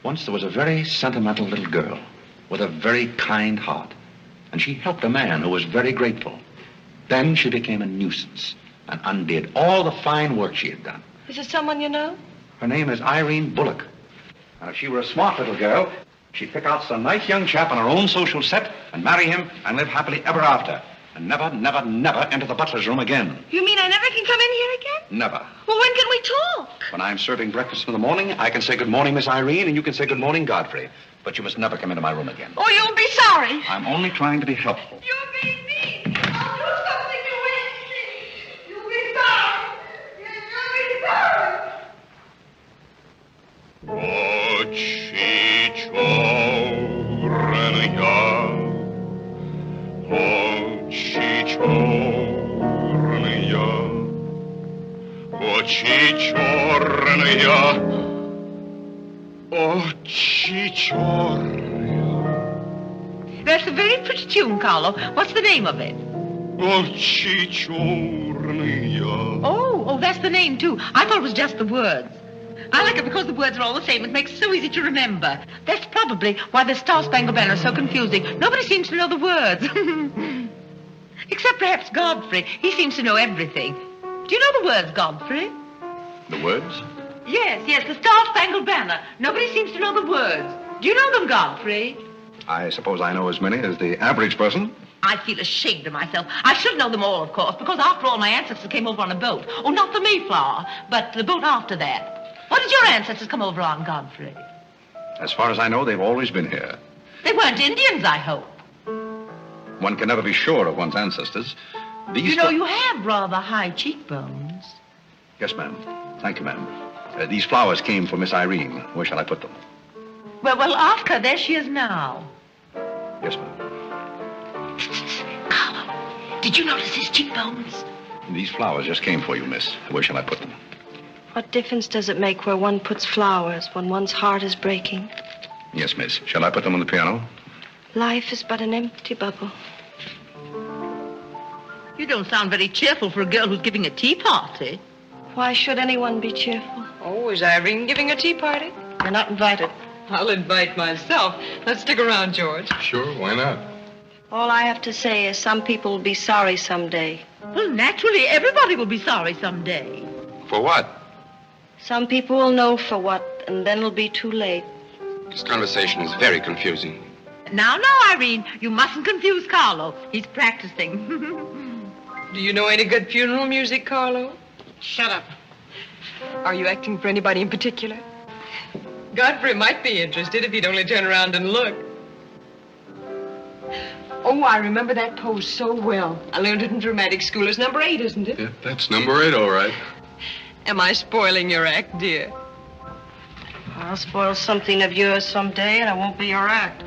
Once there was a very sentimental little girl with a very kind heart. And she helped a man who was very grateful. Then she became a nuisance and undid all the fine work she had done. Is it someone you know? Her name is Irene Bullock. And if she were a smart little girl, she'd pick out some nice young chap on her own social set and marry him and live happily ever after. And never, never, never enter the butler's room again. You mean I never can come in here again? Never. Well, when can we talk? When I'm serving breakfast in the morning, I can say good morning, Miss Irene, and you can say good morning, Godfrey. But you must never come into my room again. Oh, you'll be sorry. I'm only trying to be helpful. You're being mean. I'll do something to win. You'll be sorry. You'll be sorry. That's a very pretty tune, Carlo. What's the name of it? Oh, that's the name, too. I thought it was just the words. I like it because the words are all the same. It makes it so easy to remember. That's probably why the Star Spangled Banner is so confusing. Nobody seems to know the words. Except perhaps Godfrey. He seems to know everything. Do you know the words, Godfrey? The words? Yes, the Star Spangled Banner. Nobody seems to know the words. Do you know them, Godfrey? I suppose I know as many as the average person. I feel ashamed of myself. I should know them all, of course, because after all, my ancestors came over on a boat. Oh, not the Mayflower, but the boat after that. What did your ancestors come over on, Godfrey? As far as I know, they've always been here. They weren't Indians, I hope. One can never be sure of one's ancestors. You know, you have rather high cheekbones. Yes, ma'am. Thank you, ma'am. These flowers came for Miss Irene. Where shall I put them? Well, ask her. There she is now. Yes, ma'am. Carlo, did you notice his cheekbones? These flowers just came for you, miss. Where shall I put them? What difference does it make where one puts flowers when one's heart is breaking? Yes, miss. Shall I put them on the piano? Life is but an empty bubble. You don't sound very cheerful for a girl who's giving a tea party. Why should anyone be cheerful? Oh, is Irene giving a tea party? You're not invited. I'll invite myself. Let's stick around, George. Sure, why not? All I have to say is some people will be sorry someday. Well, naturally, everybody will be sorry someday. For what? Some people will know for what, and then it'll be too late. This conversation is very confusing. Now, Irene, you mustn't confuse Carlo. He's practicing. Do you know any good funeral music, Carlo? Shut up. Are you acting for anybody in particular? Godfrey might be interested if he'd only turn around and look. Oh, I remember that pose so well. I learned it in dramatic school. It's number 8, isn't it? Yeah, that's number 8, all right. Am I spoiling your act, dear? I'll spoil something of yours someday, and it won't be your act.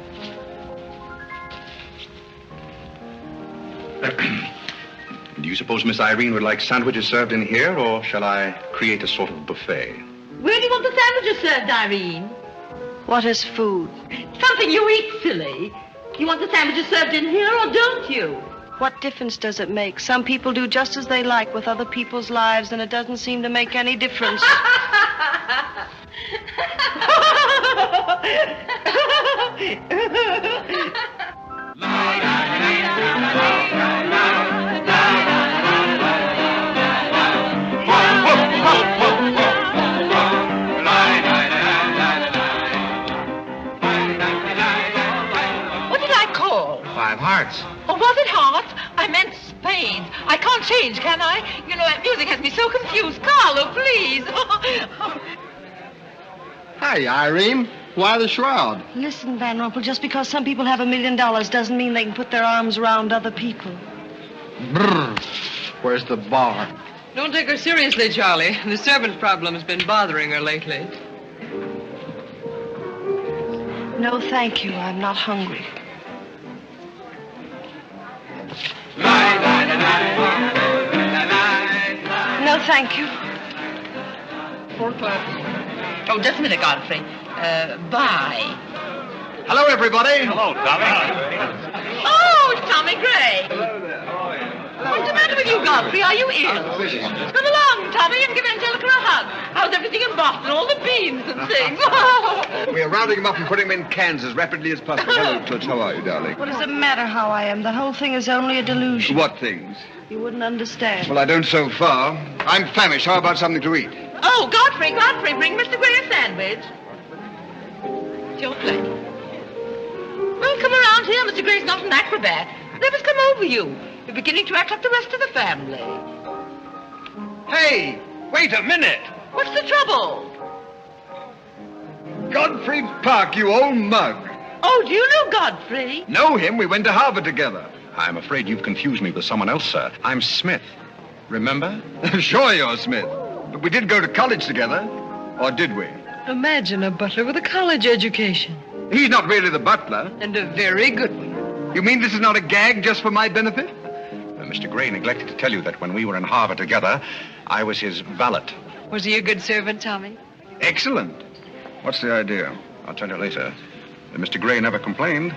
Do you suppose Miss Irene would like sandwiches served in here, or shall I create a sort of buffet? Where do you want the sandwiches served, Irene? What is food? Something you eat, silly. You want the sandwiches served in here or don't you? What difference does it make? Some people do just as they like with other people's lives, and it doesn't seem to make any difference. What did I call? 5 hearts. Oh, was it hearts? I meant spades. I can't change, can I? You know, that music has me so confused. Carlo, please. Hi, Irene. Why the shroud? Listen, Van Rumpel, just because some people have $1 million doesn't mean they can put their arms around other people. Brr. Where's the bar? Don't take her seriously, Charlie. The servant problem has been bothering her lately. No, thank you. I'm not hungry. No, thank you. 4 o'clock. Oh, just a minute, Godfrey. Bye. Hello, everybody. Hello, Tommy. Oh, it's Tommy Gray. What's the matter with you, Godfrey? Are you ill? Come along, Tommy, and give Angelica a hug. How's everything in Boston? All the beans and things. We're rounding them up and putting them in cans as rapidly as possible. Hello, Toots. How are you, darling? What does it matter how I am? The whole thing is only a delusion. What things? You wouldn't understand. Well, I don't so far. I'm famished. How about something to eat? Oh, Godfrey, bring Mr. Gray a sandwich. It's your plate. Well, come around here. Mr. Gray's not an acrobat. Whatever's come over you? You're beginning to act like the rest of the family. Hey, wait a minute. What's the trouble? Godfrey Park, you old mug. Oh, do you know Godfrey? Know him? We went to Harvard together. I'm afraid you've confused me with someone else, sir. I'm Smith. Remember? Sure you're Smith. But we did go to college together. Or did we? Imagine a butler with a college education. He's not really the butler. And a very good one. You mean this is not a gag just for my benefit? Mr. Gray neglected to tell you that when we were in Harvard together, I was his valet. Was he a good servant, Tommy? Excellent. What's the idea? I'll tell you later. Mr. Gray never complained.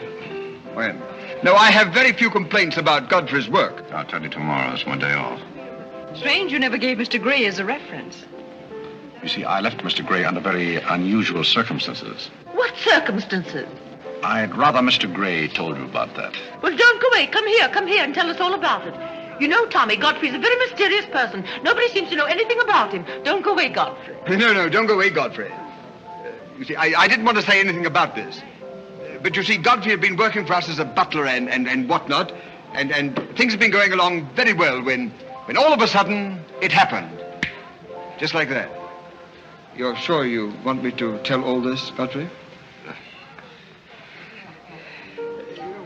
When? No, I have very few complaints about Godfrey's work. I'll tell you tomorrow. It's my day off. Strange you never gave Mr. Gray as a reference. You see, I left Mr. Gray under very unusual circumstances. What circumstances? I'd rather Mr. Gray told you about that. Well, don't go away. Come here and tell us all about it. You know, Tommy, Godfrey's a very mysterious person. Nobody seems to know anything about him. Don't go away, Godfrey. No, don't go away, Godfrey. You see, I didn't want to say anything about this. But you see, Godfrey had been working for us as a butler and whatnot, and things have been going along very well when all of a sudden it happened. Just like that. You're sure you want me to tell all this, Godfrey?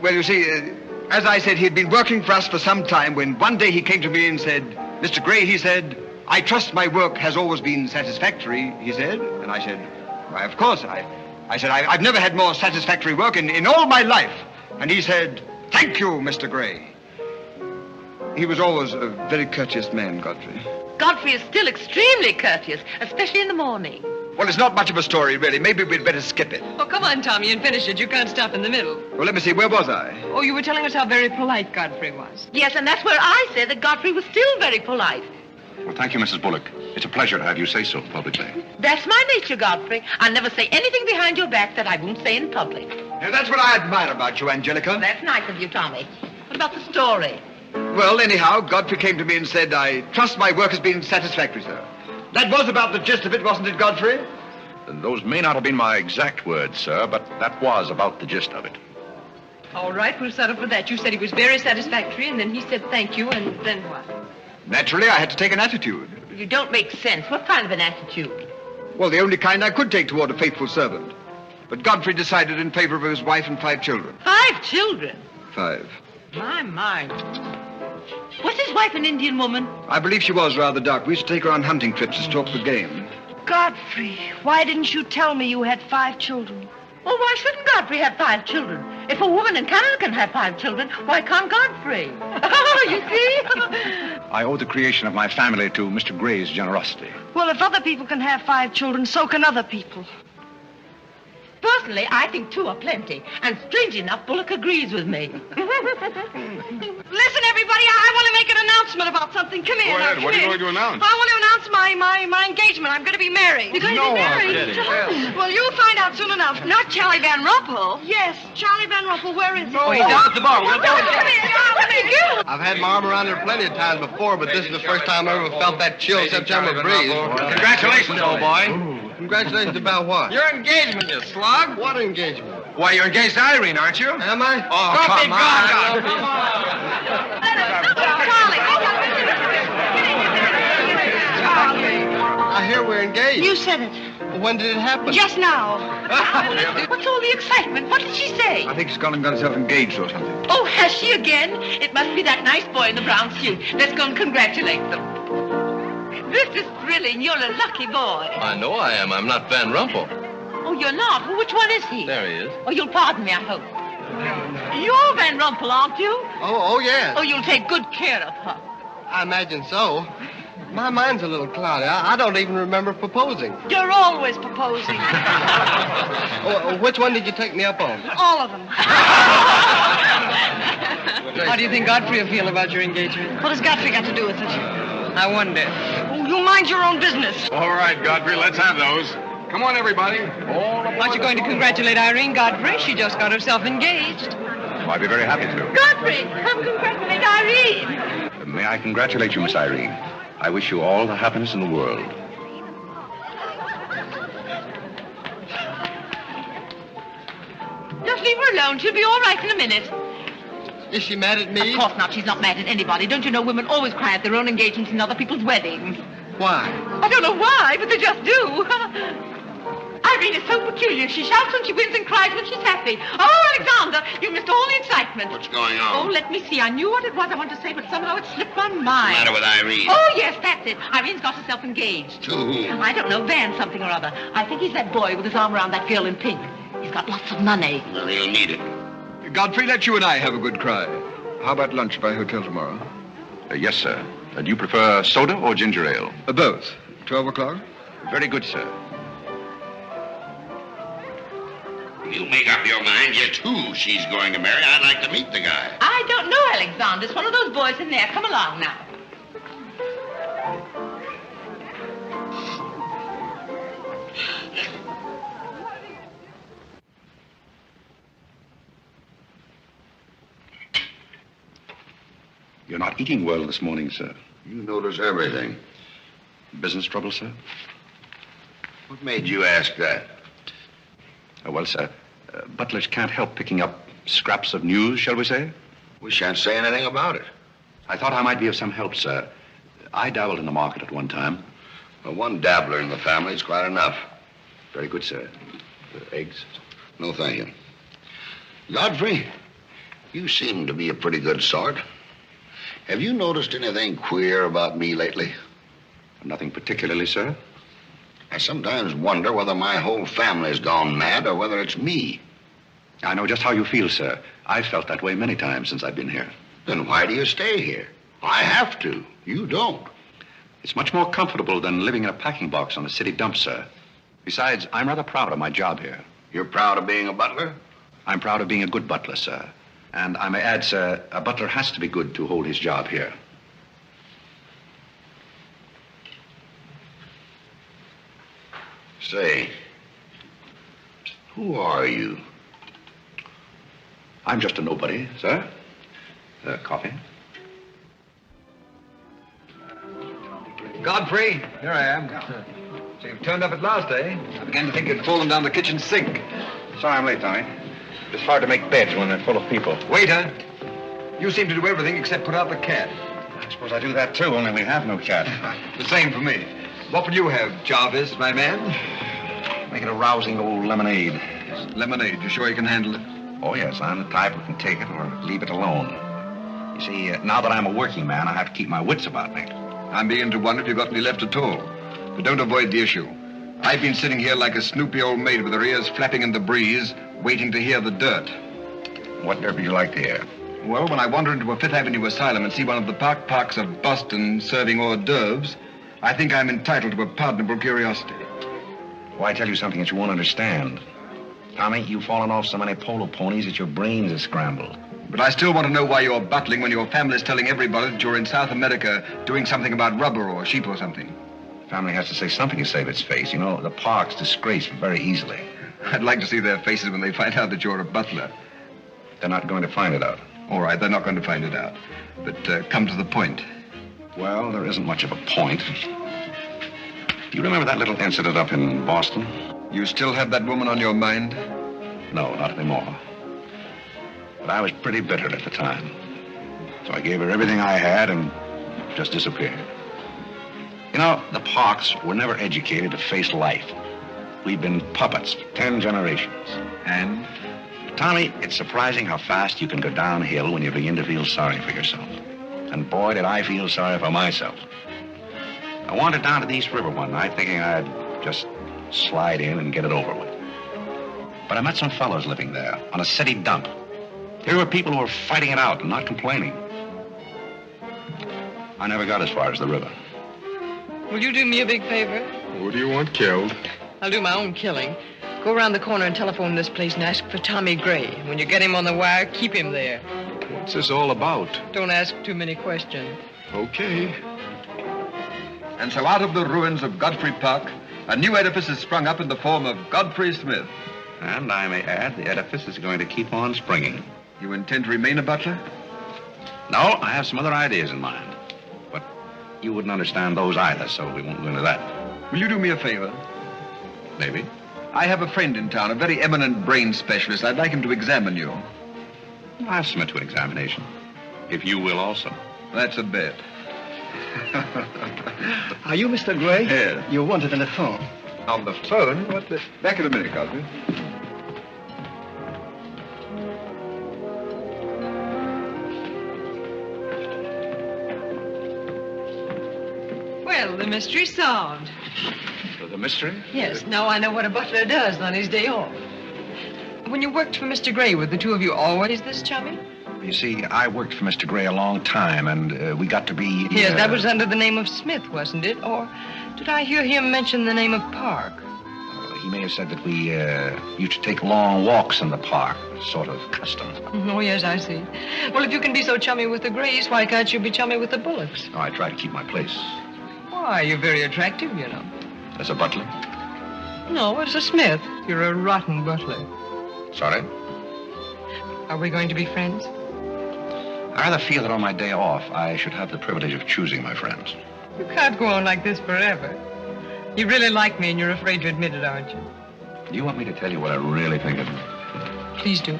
Well, you see, as I said, he'd been working for us for some time when one day he came to me and said, Mr. Gray, he said, I trust my work has always been satisfactory, he said. And I said, why, of course. I said, I've never had more satisfactory work in all my life. And he said, thank you, Mr. Gray. He was always a very courteous man, Godfrey. Godfrey is still extremely courteous, especially in the morning. Well, it's not much of a story, really. Maybe we'd better skip it. Oh, come on, Tommy, and finish it. You can't stop in the middle. Well, let me see. Where was I? Oh, you were telling us how very polite Godfrey was. Yes, and that's where I said that Godfrey was still very polite. Well, thank you, Mrs. Bullock. It's a pleasure to have you say so publicly. That's my nature, Godfrey. I'll never say anything behind your back that I won't say in public. Now, that's what I admire about you, Angelica. That's nice of you, Tommy. What about the story? Well, anyhow, Godfrey came to me and said, I trust my work has been satisfactory, sir. That was about the gist of it, wasn't it, Godfrey? Those may not have been my exact words, sir, but that was about the gist of it. All right, we'll settle for that. You said he was very satisfactory, and then he said thank you, and then what? Naturally, I had to take an attitude. You don't make sense. What kind of an attitude? Well, the only kind I could take toward a faithful servant. But Godfrey decided in favor of his wife and 5 children. 5 children? 5. My. Was his wife an Indian woman? I believe she was rather dark. We used to take her on hunting trips to stalk the game. Godfrey, why didn't you tell me you had 5 children? Well, why shouldn't Godfrey have 5 children? If a woman in Canada can have 5 children, why can't Godfrey? Oh, you see? I owe the creation of my family to Mr. Gray's generosity. Well, if other people can have 5 children, so can other people. Personally, I think 2 are plenty. And strange enough, Bullock agrees with me. Listen, everybody, I want to make an announcement about something. Come here. Go ahead. Now, What are you come going to here. announce? I want to announce my engagement. I'm going to be married. You're going to be married? Well, you'll find out soon enough. Not Charlie Van Rumpel. Yes, Charlie Van Rumpel. Where is he? Oh, he's down at the bar. We'll go and Come get him. here. Let me get him. I've had my arm around her plenty of times before, but this is the first time I ever felt that chill September breeze. Congratulations, old boy. Congratulations about what? Your engagement, you slug. What engagement? Why, you're engaged to Irene, aren't you? Am I? Oh, come on. I hear we're engaged. You said it. When did it happen? Just now. What's all the excitement? What did she say? I think she's gone and got herself engaged or something. Oh, has she again? It must be that nice boy in the brown suit. Let's go and congratulate them. This is thrilling. You're a lucky boy. I know I am. I'm not Van Rumpel. Oh, you're not? Well, which one is he? There he is. Oh, you'll pardon me, I hope. You're Van Rumpel, aren't you? Oh, yes. Oh, you'll take good care of her. I imagine so. My mind's a little cloudy. I don't even remember proposing. You're always proposing. Which one did you take me up on? All of them. How do you think Godfrey will feel about your engagement? What has Godfrey got to do with it? I wonder. Oh, you mind your own business. All right, Godfrey, let's have those. Come on, everybody. Aren't you going to congratulate Irene, Godfrey? She just got herself engaged. Oh, I'd be very happy to. Godfrey, come congratulate Irene. May I congratulate you, Miss Irene? I wish you all the happiness in the world. Just leave her alone. She'll be all right in a minute. Is she mad at me? Of course not. She's not mad at anybody. Don't you know women always cry at their own engagements and other people's weddings? Why? I don't know why, but they just do. Irene is so peculiar. She shouts when she wins and cries when she's happy. Oh, Alexander, you missed all the excitement. What's going on? Oh, let me see. I knew what it was I wanted to say, but somehow it slipped my mind. What's the matter with Irene? Oh, yes, that's it. Irene's got herself engaged. To whom? I don't know, Van something or other. I think he's that boy with his arm around that girl in pink. He's got lots of money. Well, he'll need it. Godfrey, let you and I have a good cry. How about lunch by hotel tomorrow? Yes, sir. Do you prefer soda or ginger ale? Both. 12 o'clock? Very good, sir. You make up your mind yet who she's going to marry. I'd like to meet the guy. I don't know, Alexander. It's one of those boys in there. Come along now. You're not eating well this morning, sir. You notice everything. Business trouble, sir? What made you ask that? Well, sir, butlers can't help picking up scraps of news, shall we say? We shan't say anything about it. I thought I might be of some help, sir. I dabbled in the market at one time. Well, one dabbler in the family is quite enough. Very good, sir. Eggs? No, thank you. Godfrey, you seem to be a pretty good sort. Have you noticed anything queer about me lately? Nothing particularly, sir. I sometimes wonder whether my whole family's gone mad or whether it's me. I know just how you feel, sir. I've felt that way many times since I've been here. Then why do you stay here? I have to. You don't. It's much more comfortable than living in a packing box on a city dump, sir. Besides, I'm rather proud of my job here. You're proud of being a butler? I'm proud of being a good butler, sir. And I may add, sir, a butler has to be good to hold his job here. Say, who are you? I'm just a nobody, sir. Coffee? Godfrey, here I am. So you've turned up at last, eh? I began to think you'd fallen down the kitchen sink. Sorry I'm late, Tommy. It's hard to make beds when they're full of people. Waiter, you seem to do everything except put out the cat. I suppose I do that, too, only we have no cat. The same for me. What will you have, Jarvis, my man? Make it a rousing old lemonade. Lemonade, you sure you can handle it? Oh, yes, I'm the type who can take it or leave it alone. You see, now that I'm a working man, I have to keep my wits about me. I'm beginning to wonder if you've got any left at all. But don't avoid the issue. I've been sitting here like a snoopy old maid with her ears flapping in the breeze, waiting to hear the dirt. Whatever you like to hear. Well, when I wander into a Fifth Avenue asylum and see one of the parks of Boston serving hors d'oeuvres, I think I'm entitled to a pardonable curiosity. Why tell you something that you won't understand? Tommy, you've fallen off so many polo ponies that your brains are scrambled. But I still want to know why you're butling when your family's telling everybody that you're in South America doing something about rubber or sheep or something. Family has to say something to save its face. You know, the park's disgraced very easily. I'd like to see their faces when they find out that you're a butler. They're not going to find it out. All right, they're not going to find it out. But come to the point. Well, there isn't much of a point. Do you remember that little incident up in Boston? You still have that woman on your mind? No, not anymore. But I was pretty bitter at the time. So I gave her everything I had and just disappeared. You know, the Parks were never educated to face life. We've been puppets for 10 generations. And? Tommy, it's surprising how fast you can go downhill when you begin to feel sorry for yourself. And boy, did I feel sorry for myself. I wandered down to the East River one night thinking I'd just slide in and get it over with. But I met some fellows living there on a city dump. Here were people who were fighting it out and not complaining. I never got as far as the river. Will you do me a big favor? Who do you want killed? I'll do my own killing. Go around the corner and telephone this place and ask for Tommy Gray. When you get him on the wire, keep him there. What's this all about? Don't ask too many questions. Okay. And so out of the ruins of Godfrey Park, a new edifice has sprung up in the form of Godfrey Smith. And I may add, the edifice is going to keep on springing. You intend to remain a butler? No, I have some other ideas in mind. But you wouldn't understand those either, so we won't go into that. Will you do me a favor? Maybe. I have a friend in town, a very eminent brain specialist. I'd like him to examine you. I'll submit to an examination. If you will also. That's a bet. Are you Mr. Gray? Yes. You wanted on the phone. On the phone? What the... Back in a minute, Godfrey. Well, the mystery's solved. The mystery? Yes, now I know what a butler does on his day off. When you worked for Mr. Gray, were the two of you always this chummy? You see, I worked for Mr. Gray a long time, and we got to be... Yes, that was under the name of Smith, wasn't it? Or did I hear him mention the name of Park? He may have said that we used to take long walks in the park, sort of custom. Oh, yes, I see. Well, if you can be so chummy with the Grays, why can't you be chummy with the Bullocks? Oh, I try to keep my place. Why, you're very attractive, you know. As a butler? No, as a Smith. You're a rotten butler. Sorry? Are we going to be friends? I rather feel that on my day off, I should have the privilege of choosing my friends. You can't go on like this forever. You really like me and you're afraid to admit it, aren't you? Do you want me to tell you what I really think of you? Please do.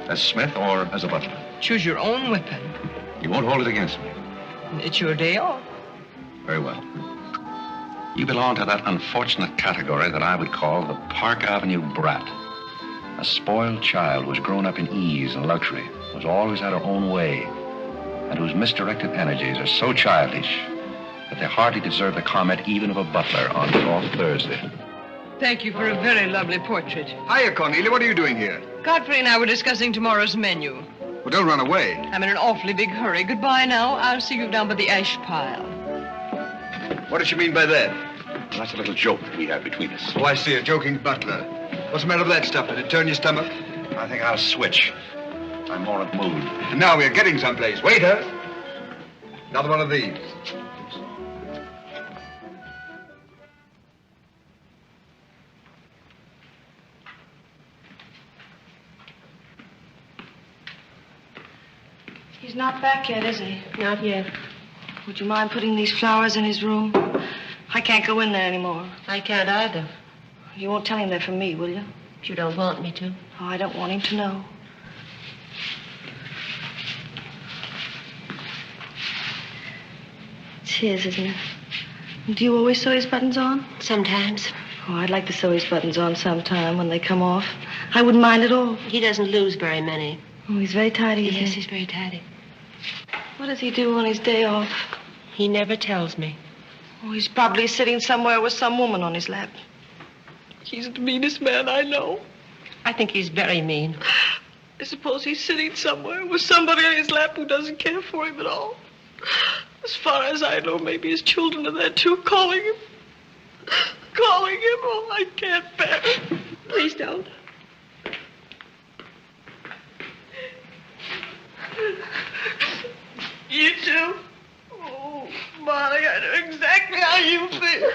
As Smith or as a butler? Choose your own weapon. You won't hold it against me. It's your day off. Very well. You belong to that unfortunate category that I would call the Park Avenue brat. A spoiled child who was grown up in ease and luxury, who's always had her own way, and whose misdirected energies are so childish that they hardly deserve the comment even of a butler on Soft Thursday. Thank you for a very lovely portrait. Hiya, Cornelia. What are you doing here? Godfrey and I were discussing tomorrow's menu. Well, don't run away. I'm in an awfully big hurry. Goodbye now. I'll see you down by the ash pile. What does she mean by that? Well, that's a little joke that we have between us. Oh, I see. A joking butler. What's the matter with that stuff? Did it turn your stomach? I think I'll switch. I'm more in the mood. And now we're getting someplace. Waiter! Another one of these. He's not back yet, is he? Not yet. Would you mind putting these flowers in his room? I can't go in there anymore. I can't either. You won't tell him they're from me, will you? If you don't want me to. Oh, I don't want him to know. It's his, isn't it? Do you always sew his buttons on? Sometimes. Oh, I'd like to sew his buttons on sometime when they come off. I wouldn't mind at all. He doesn't lose very many. Oh, he's very tidy, isn't he? Yes, he's very tidy. What does he do on his day off? He never tells me. Oh, he's probably sitting somewhere with some woman on his lap. He's the meanest man I know. I think he's very mean. I suppose he's sitting somewhere with somebody on his lap who doesn't care for him at all. As far as I know, maybe his children are there too, calling him. Calling him. Oh, I can't bear it. Please don't. You too? Oh, Molly, I know exactly how you feel.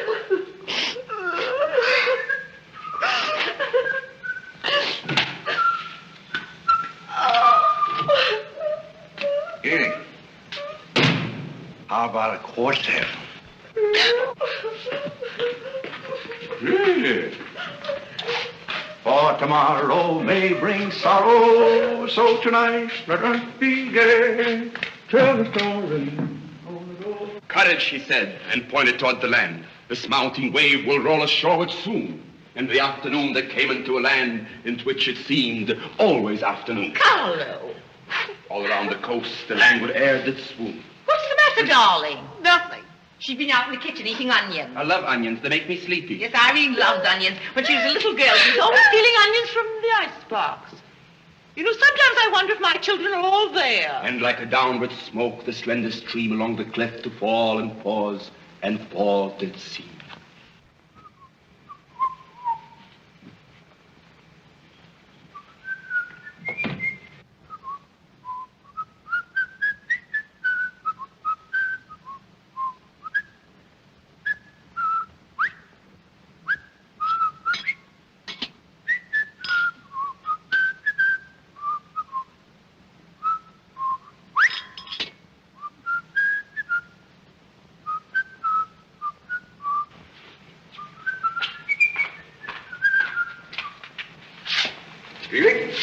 Here. How about a quartet? Yeah. For tomorrow may bring sorrow, so tonight let us be gay. Tell the story. Courage, he said, and pointed toward the land. This mounting wave will roll us shoreward soon. In the afternoon they came into a land into which it seemed always afternoon. Carlo. All around the coast the languid air did swoon. What's the matter, darling? Nothing. She's been out in the kitchen eating onions. I love onions. They make me sleepy. Yes, Irene loves onions. When she was a little girl, she was always stealing onions from the icebox. You know, sometimes I wonder if my children are all there. And like a downward smoke, the slender stream along the cleft to fall and pause, and fall did seem. Really?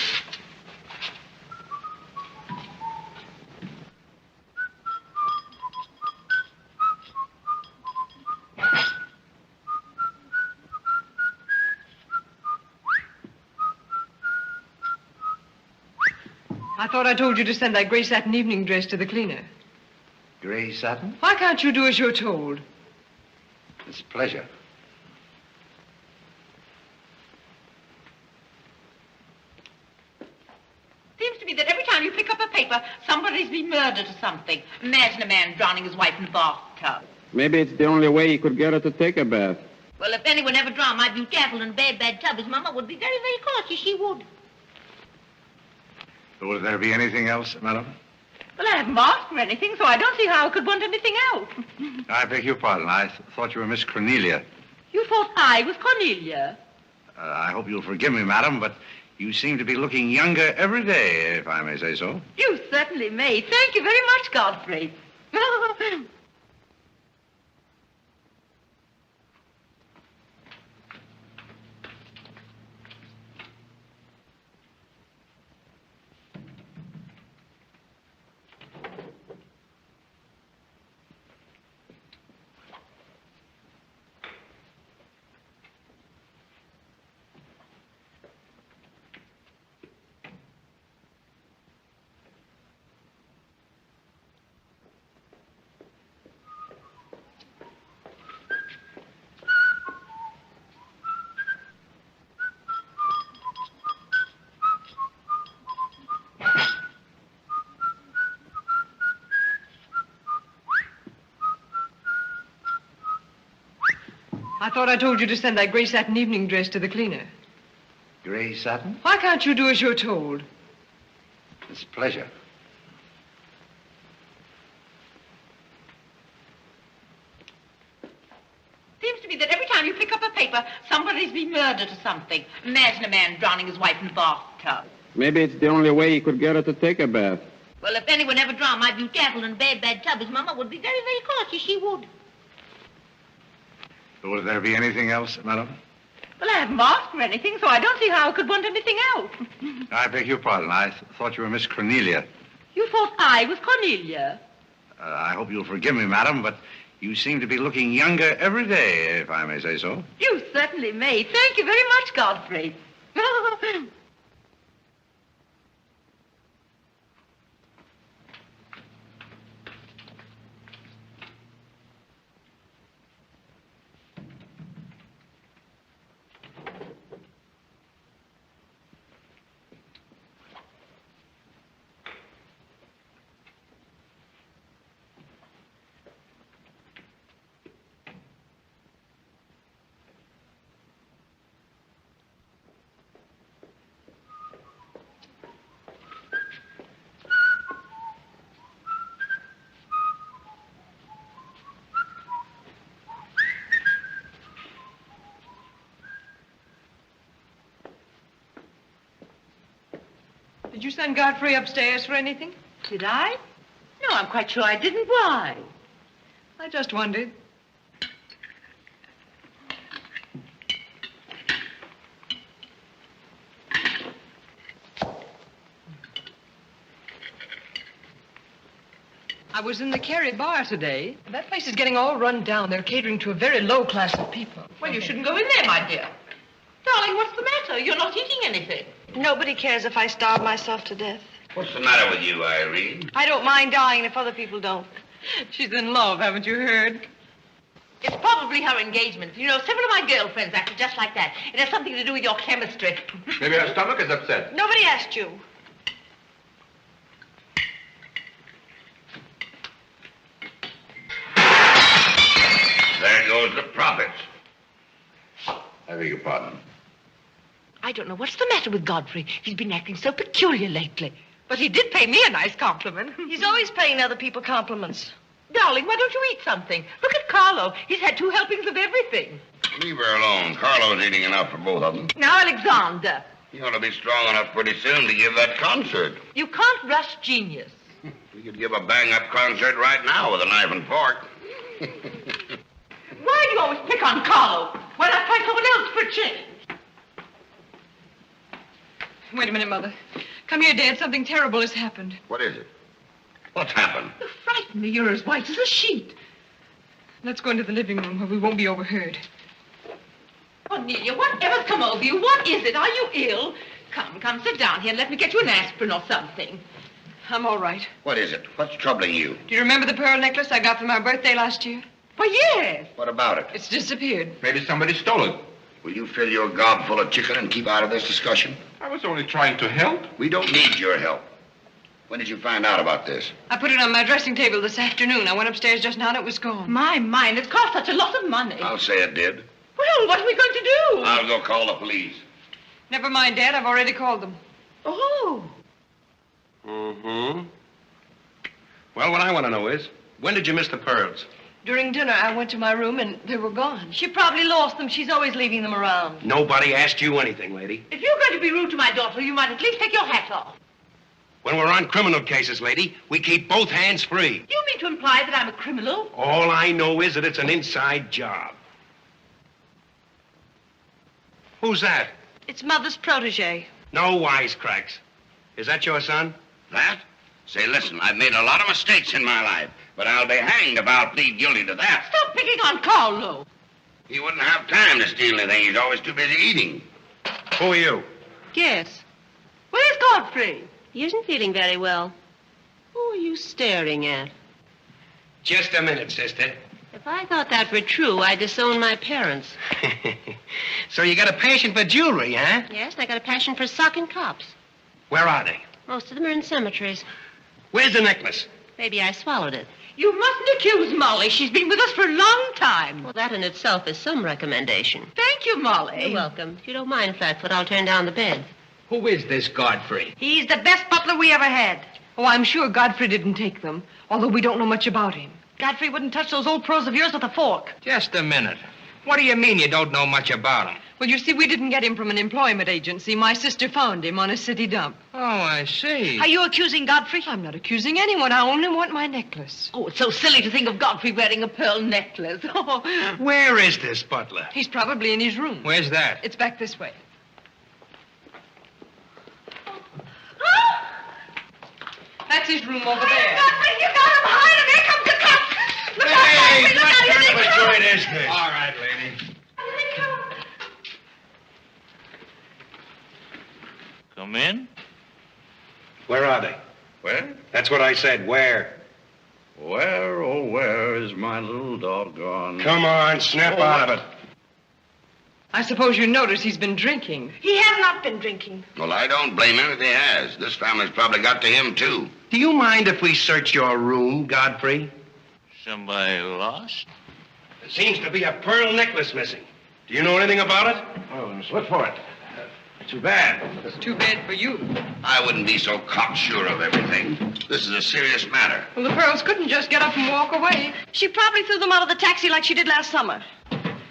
I thought I told you to send that gray satin evening dress to the cleaner. Gray satin? Why can't you do as you're told? It's a pleasure. Seems to me that every time you pick up a paper, somebody's been murdered or something. Imagine a man drowning his wife in a bathtub. Maybe it's the only way he could get her to take a bath. Well, if anyone ever drowned my beauty apple in a bad tub, his mama would be very, very cautious. She would. Would there be anything else, madam? Well, I haven't asked for anything, so I don't see how I could want anything else. I beg your pardon. I thought you were Miss Cornelia. You thought I was Cornelia? I hope you'll forgive me, madam, but you seem to be looking younger every day, if I may say so. You certainly may. Thank you very much, Godfrey. I thought I told you to send that gray satin evening dress to the cleaner. Gray satin? Why can't you do as you're told? It's a pleasure. Seems to me that every time you pick up a paper, somebody's been murdered or something. Imagine a man drowning his wife in a bathtub. Maybe it's the only way he could get her to take a bath. Well, if anyone ever drowned my beauty apple in a bad tub, his mama would be very, very cautious. She would. Would there be anything else, madam? Well, I haven't asked for anything, so I don't see how I could want anything else. I beg your pardon. I thought you were Miss Cornelia. You thought I was Cornelia? I hope you'll forgive me, madam, but you seem to be looking younger every day, if I may say so. You certainly may. Thank you very much, Godfrey. Did you send Godfrey upstairs for anything? Did I? No, I'm quite sure I didn't. Why? I just wondered. I was in the Cary bar today. That place is getting all run down. They're catering to a very low class of people. Well, you shouldn't go in there, my dear. Darling, what's the matter? You're not eating anything. Nobody cares if I starve myself to death. What's the matter with you, Irene? I don't mind dying if other people don't. She's in love, haven't you heard? It's probably her engagement. You know, several of my girlfriends acted just like that. It has something to do with your chemistry. Maybe her stomach is upset. Nobody asked you. There goes the profits. I beg your pardon. I don't know what's the matter with Godfrey. He's been acting so peculiar lately. But he did pay me a nice compliment. He's always paying other people compliments. Darling, why don't you eat something? Look at Carlo. He's had 2 helpings of everything. Leave her alone. Carlo's eating enough for both of them. Now, Alexander. You ought to be strong enough pretty soon to give that concert. You can't rush genius. We could give a bang-up concert right now with a knife and fork. Why do you always pick on Carlo? Why not try someone else for a change? Wait a minute, Mother. Come here, Dad. Something terrible has happened. What is it? What's happened? You frighten me. You're as white as a sheet. Let's go into the living room where we won't be overheard. Cornelia, whatever's come over you? What is it? Are you ill? Come, sit down here and let me get you an aspirin or something. I'm all right. What is it? What's troubling you? Do you remember the pearl necklace I got for my birthday last year? Why, yes. What about it? It's disappeared. Maybe somebody stole it. Will you fill your gob full of chicken and keep out of this discussion? I was only trying to help. We don't need your help. When did you find out about this? I put it on my dressing table this afternoon. I went upstairs just now and it was gone. My mind, it's cost such a lot of money. I'll say it did. Well, what are we going to do? I'll go call the police. Never mind, Dad. I've already called them. Oh. Mm-hmm. Well, what I want to know is, when did you miss the pearls? During dinner, I went to my room and they were gone. She probably lost them. She's always leaving them around. Nobody asked you anything, lady. If you're going to be rude to my daughter, you might at least take your hat off. When we're on criminal cases, lady, we keep both hands free. You mean to imply that I'm a criminal? All I know is that it's an inside job. Who's that? It's Mother's protege. No wisecracks. Is that your son? That? Say, listen, I've made a lot of mistakes in my life, but I'll be hanged if I'll plead guilty to that. Stop picking on Carlo. He wouldn't have time to steal anything. He's always too busy eating. Who are you? Yes. Where's Godfrey? He isn't feeling very well. Who are you staring at? Just a minute, sister. If I thought that were true, I'd disown my parents. So you got a passion for jewelry, huh? Yes, and I got a passion for socking cops. Where are they? Most of them are in cemeteries. Where's the necklace? Maybe I swallowed it. You mustn't accuse Molly. She's been with us for a long time. Well, that in itself is some recommendation. Thank you, Molly. You're welcome. If you don't mind, Flatfoot, I'll turn down the bed. Who is this Godfrey? He's the best butler we ever had. Oh, I'm sure Godfrey didn't take them, although we don't know much about him. Godfrey wouldn't touch those old pearls of yours with a fork. Just a minute. What do you mean you don't know much about him? Well, you see, we didn't get him from an employment agency. My sister found him on a city dump. Oh, I see. Are you accusing Godfrey? I'm not accusing anyone. I only want my necklace. Oh, it's so silly to think of Godfrey wearing a pearl necklace. Oh. Where is this butler? He's probably in his room. Where's that? It's back this way. That's his room over there. Godfrey, you got him hide, and there comes the cops. Look out, Hey, Godfrey, look what out, here kind they of a come. joint is this? All right, lady. Here they come. Come in. Where are they? Where? That's what I said. Where? Where, oh, where is my little doggone? Come on, snap out of it. I suppose you notice he's been drinking. He has not been drinking. Well, I don't blame him if he has. This family's probably got to him, too. Do you mind if we search your room, Godfrey? Somebody lost? There seems to be a pearl necklace missing. Do you know anything about it? Oh, let's look for it. Too bad. Too bad for you. I wouldn't be so cocksure of everything. This is a serious matter. Well, the pearls couldn't just get up and walk away. She probably threw them out of the taxi like she did last summer.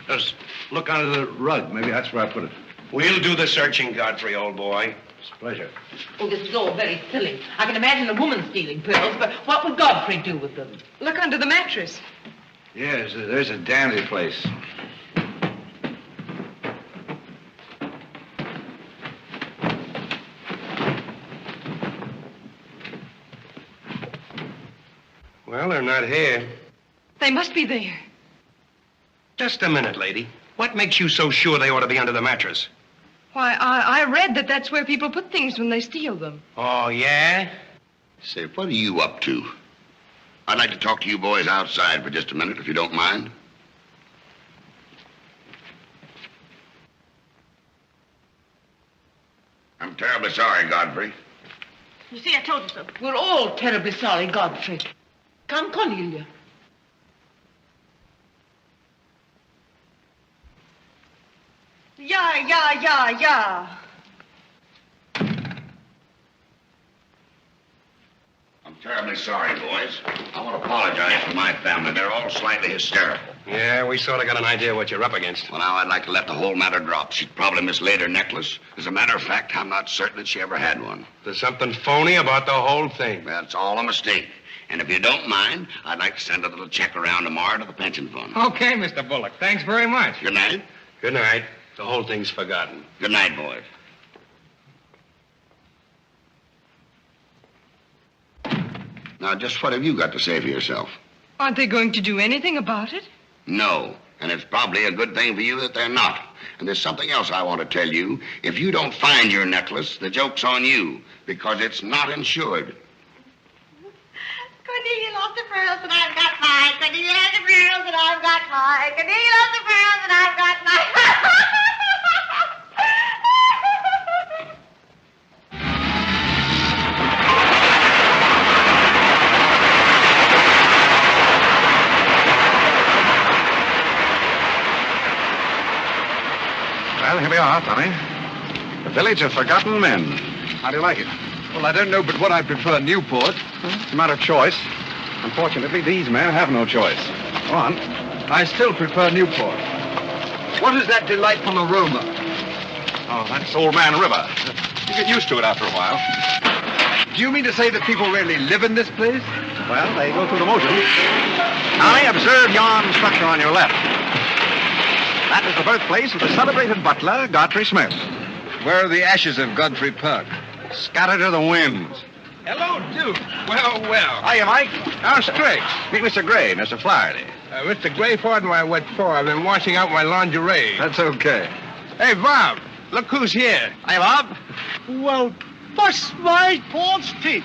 Just look under the rug. Maybe that's where I put it. We'll do the searching, Godfrey, old boy. It's a pleasure. Oh, this is all very silly. I can imagine a woman stealing pearls, but what would Godfrey do with them? Look under the mattress. Yes, there's a dandy place. Well, they're not here. They must be there. Just a minute, lady. What makes you so sure they ought to be under the mattress? Why, I read that that's where people put things when they steal them. Oh, yeah? Say, what are you up to? I'd like to talk to you boys outside for just a minute, if you don't mind. I'm terribly sorry, Godfrey. You see, I told you so. We're all terribly sorry, Godfrey. Come, Cornelia. Yeah. I'm terribly sorry, boys. I want to apologize for my family. They're all slightly hysterical. Yeah, we sort of got an idea what you're up against. Well, now, I'd like to let the whole matter drop. She'd probably mislaid her necklace. As a matter of fact, I'm not certain that she ever had one. There's something phony about the whole thing. That's all a mistake. And if you don't mind, I'd like to send a little check around tomorrow to the pension fund. Okay, Mr. Bullock. Thanks very much. Good night. Good night. The whole thing's forgotten. Good night, boys. Now, just what have you got to say for yourself? Aren't they going to do anything about it? No. And it's probably a good thing for you that they're not. And there's something else I want to tell you. If you don't find your necklace, the joke's on you, because it's not insured. Cornelia lost the pearls and I've got mine. Cornelia lost the pearls and I've got mine. Cornelia lost the pearls and I've got mine. Well, here we are, Tommy. The Village of Forgotten Men. How do you like it? Well, I don't know but what I prefer Newport. It's a matter of choice. Unfortunately, these men have no choice. Go on. I still prefer Newport. What is that delightful aroma? Oh, that's Old Man River. You get used to it after a while. Do you mean to say that people really live in this place? Well, they go through the motions. Tommy, observe yon structure on your left. That is the birthplace of the celebrated butler, Godfrey Smith. Where are the ashes of Godfrey Park? Scattered to the winds. Hello, Duke. Well. Hiya, Mike. How's tricks? Meet Mr. Gray, Mr. Flaherty. Mr. Gray, pardon my what for. I've been washing out my lingerie. That's okay. Hey, Bob, look who's here. Hi, Bob. Well, bust my false teeth.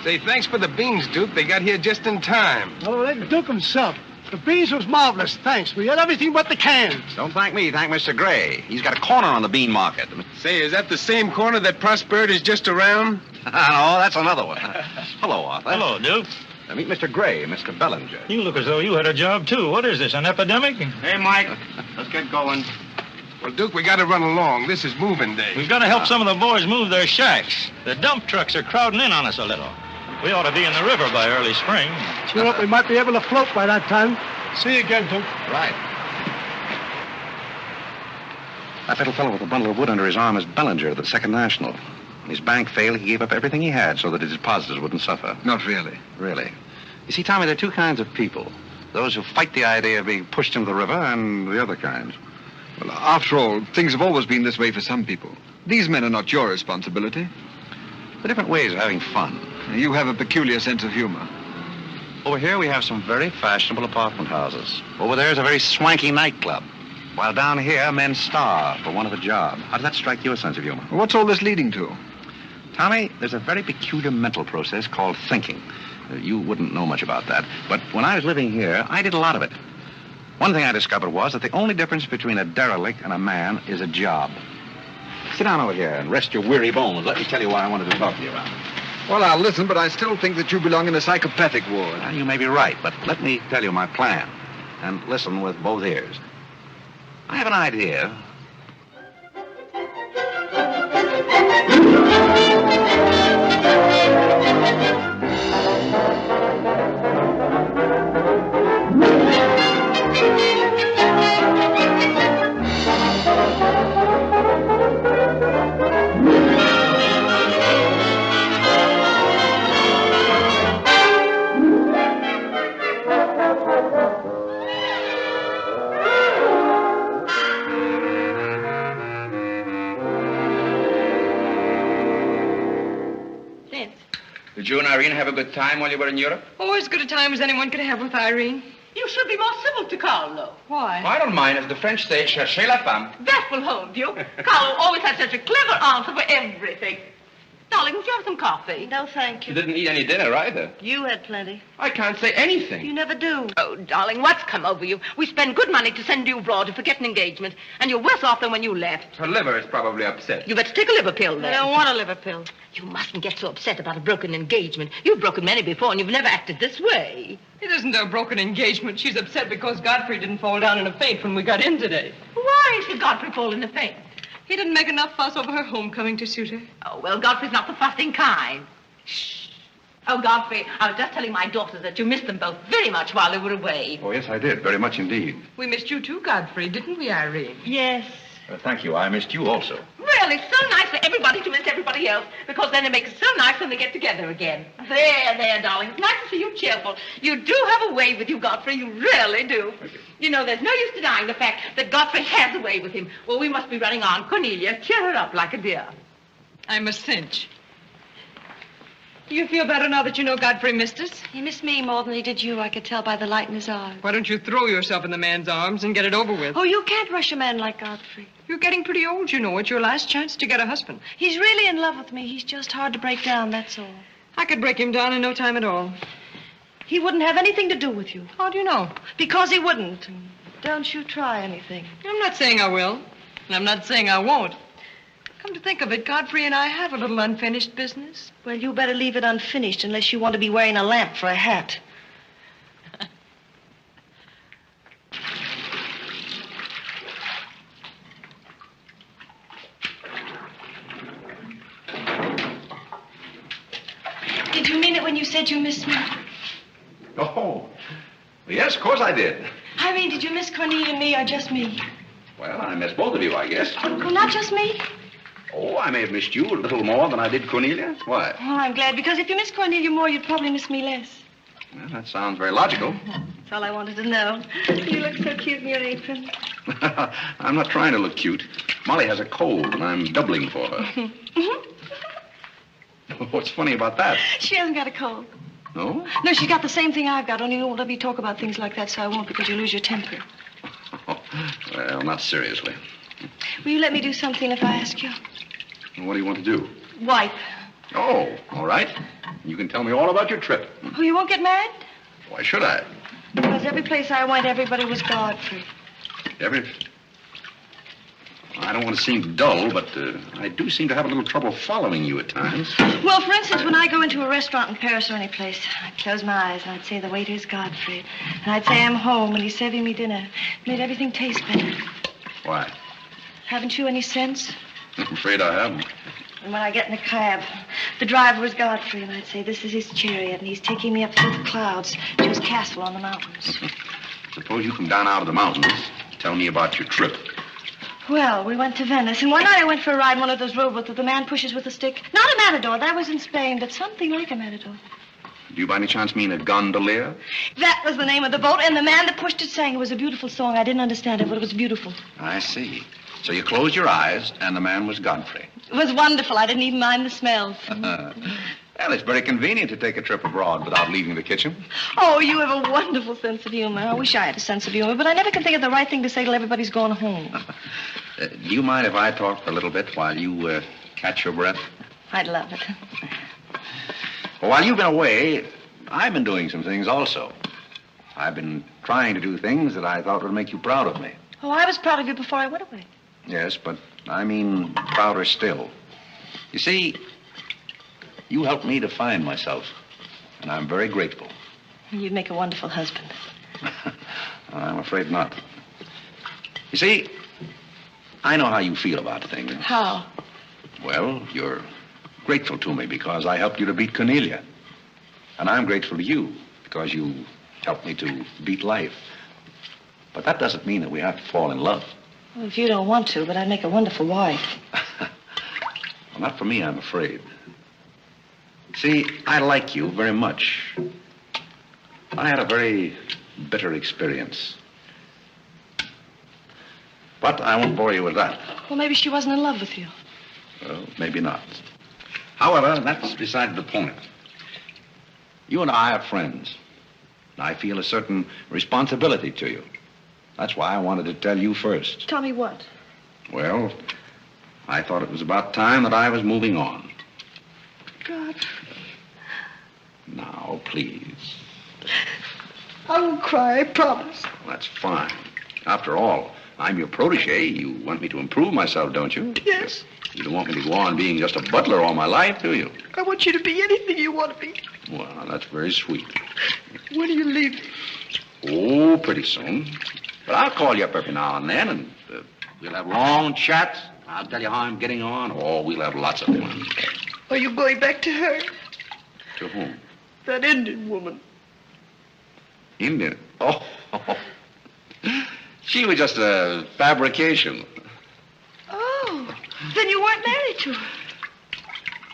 Say, thanks for the beans, Duke. They got here just in time. Oh, let Duke himself. The beans was marvelous, thanks. We had everything but the cans. Don't thank me, thank Mr. Gray. He's got a corner on the bean market. Say, is that the same corner that Prosperity's just around? No, that's another one. Hello, Arthur. Hello, Duke. Meet Mr. Gray, Mr. Bellinger. You look as though you had a job, too. What is this, an epidemic? Hey, Mike, let's get going. Well, Duke, we got to run along. This is moving day. We've got to help some of the boys move their shacks. The dump trucks are crowding in on us a little. We ought to be in the river by early spring. Cheer up, we might be able to float by that time. See you again, Duke. Right. That little fellow with the bundle of wood under his arm is Bellinger of the Second National. When his bank failed, he gave up everything he had so that his depositors wouldn't suffer. Not really. Really. You see, Tommy, there are two kinds of people. Those who fight the idea of being pushed into the river and the other kinds. Well, after all, things have always been this way for some people. These men are not your responsibility. The different ways of having fun. You have a peculiar sense of humor. Over here, we have some very fashionable apartment houses. Over there is a very swanky nightclub. While down here, men starve for want of a job. How does that strike you, a sense of humor? What's all this leading to? Tommy, there's a very peculiar mental process called thinking. You wouldn't know much about that. But when I was living here, I did a lot of it. One thing I discovered was that the only difference between a derelict and a man is a job. Sit down over here and rest your weary bones. Let me tell you what I wanted to talk to you about. Well, I'll listen, but I still think that you belong in a psychopathic ward. Well, you may be right, but let me tell you my plan. And listen with both ears. I have an idea. Did you and Irene have a good time while you were in Europe? Oh, as good a time as anyone could have with Irene. You should be more civil to Carlo. Why? I don't mind. As the French say, cherchez la femme. That will hold you. Carlo always has such a clever answer for everything. Darling, would you have some coffee? No, thank You you. didn't eat any dinner either. You had plenty. I can't say anything. You never do. Oh, darling, what's come over you? We spend good money to send you abroad to forget an engagement, and you're worse off than when you left. Her liver is probably upset. You better take a liver pill, then. I don't want a liver pill. You mustn't get so upset about a broken engagement. You've broken many before, and you've never acted this way. It isn't a broken engagement. She's upset because Godfrey didn't fall down in a faint when we got in today. Why should Godfrey fall in a faint? He didn't make enough fuss over her homecoming to suit her. Oh, well, Godfrey's not the fussing kind. Shh. Oh, Godfrey, I was just telling my daughters that you missed them both very much while they were away. Oh, yes, I did. Very much indeed. We missed you too, Godfrey, didn't we, Irene? Yes. Thank you. I missed you also. Really, it's so nice for everybody to miss everybody else, because then it makes it so nice when they get together again. There, darling. It's nice to see you cheerful. You do have a way with you, Godfrey. You really do. You know, there's no use denying the fact that Godfrey has a way with him. Well, we must be running on. Cornelia, cheer her up like a dear. I'm a cinch. Do you feel better now that you know Godfrey missed us? He missed me more than he did you. I could tell by the light in his eyes. Why don't you throw yourself in the man's arms and get it over with? Oh, you can't rush a man like Godfrey. You're getting pretty old, you know. It's your last chance to get a husband. He's really in love with me. He's just hard to break down, that's all. I could break him down in no time at all. He wouldn't have anything to do with you. How do you know? Because he wouldn't. Don't you try anything. I'm not saying I will, and I'm not saying I won't. Come to think of it, Godfrey and I have a little unfinished business. Well, you better leave it unfinished unless you want to be wearing a lamp for a hat. Did you mean it when you said you missed me? Oh, yes, of course I did. I mean, did you miss Cornelia and me or just me? Well, I missed both of you, I guess. Oh, not just me? Oh, I may have missed you a little more than I did Cornelia. Why? Oh, I'm glad, because if you miss Cornelia more, you'd probably miss me less. Well, that sounds very logical. That's all I wanted to know. You look so cute in your apron. I'm not trying to look cute. Molly has a cold, and I'm doubling for her. What's funny about that? She hasn't got a cold. No? No, she's got the same thing I've got, only you won't let me talk about things like that, so I won't, because you lose your temper. Well, not seriously. Will you let me do something if I ask you? What do you want to do? Wipe. Oh, all right. You can tell me all about your trip. Oh, you won't get married? Why should I? Because every place I went, everybody was Godfrey. I don't want to seem dull, but I do seem to have a little trouble following you at times. Well, for instance, when I go into a restaurant in Paris or any place, I'd close my eyes and I'd say the waiter's Godfrey. And I'd say I'm home and he's serving me dinner. It made everything taste better. Why? Haven't you any sense? I'm afraid I haven't. And when I get in a cab, the driver was Godfrey, and I'd say, this is his chariot, and he's taking me up through the clouds to his castle on the mountains. Suppose you come down out of the mountains. Tell me about your trip. Well, we went to Venice, and one night I went for a ride in one of those rowboats that the man pushes with a stick. Not a matador, that was in Spain, but something like a matador. Do you by any chance mean a gondolier? That was the name of the boat, and the man that pushed it sang. It was a beautiful song. I didn't understand it, but it was beautiful. I see. So you closed your eyes, and the man was Godfrey. It was wonderful. I didn't even mind the smells. Well, it's very convenient to take a trip abroad without leaving the kitchen. Oh, you have a wonderful sense of humor. I wish I had a sense of humor, but I never can think of the right thing to say till everybody's gone home. Do you mind if I talk a little bit while you catch your breath? I'd love it. Well, while you've been away, I've been doing some things also. I've been trying to do things that I thought would make you proud of me. Oh, I was proud of you before I went away. Yes, but I mean prouder still. You see, you helped me to find myself, and I'm very grateful. You'd make a wonderful husband. I'm afraid not. You see, I know how you feel about things. How? Well, you're grateful to me because I helped you to beat Cornelia. And I'm grateful to you because you helped me to beat life. But that doesn't mean that we have to fall in love. Well, if you don't want to, but I'd make a wonderful wife. Well, not for me, I'm afraid. See, I like you very much. I had a very bitter experience. But I won't bore you with that. Well, maybe she wasn't in love with you. Well, maybe not. However, that's beside the point. You and I are friends. I feel a certain responsibility to you. That's why I wanted to tell you first. Tell me what? Well, I thought it was about time that I was moving on. God. Now, please. I won't cry, I promise. That's fine. After all, I'm your protege. You want me to improve myself, don't you? Yes. You don't want me to go on being just a butler all my life, do you? I want you to be anything you want to be. Well, that's very sweet. When are you leaving? Oh, pretty soon. But I'll call you up every now and then, and we'll have long chats. I'll tell you how I'm getting on. Oh, we'll have lots of fun. Are you going back to her? To whom? That Indian woman. Indian? Oh. She was just a fabrication. Oh, then you weren't married to her.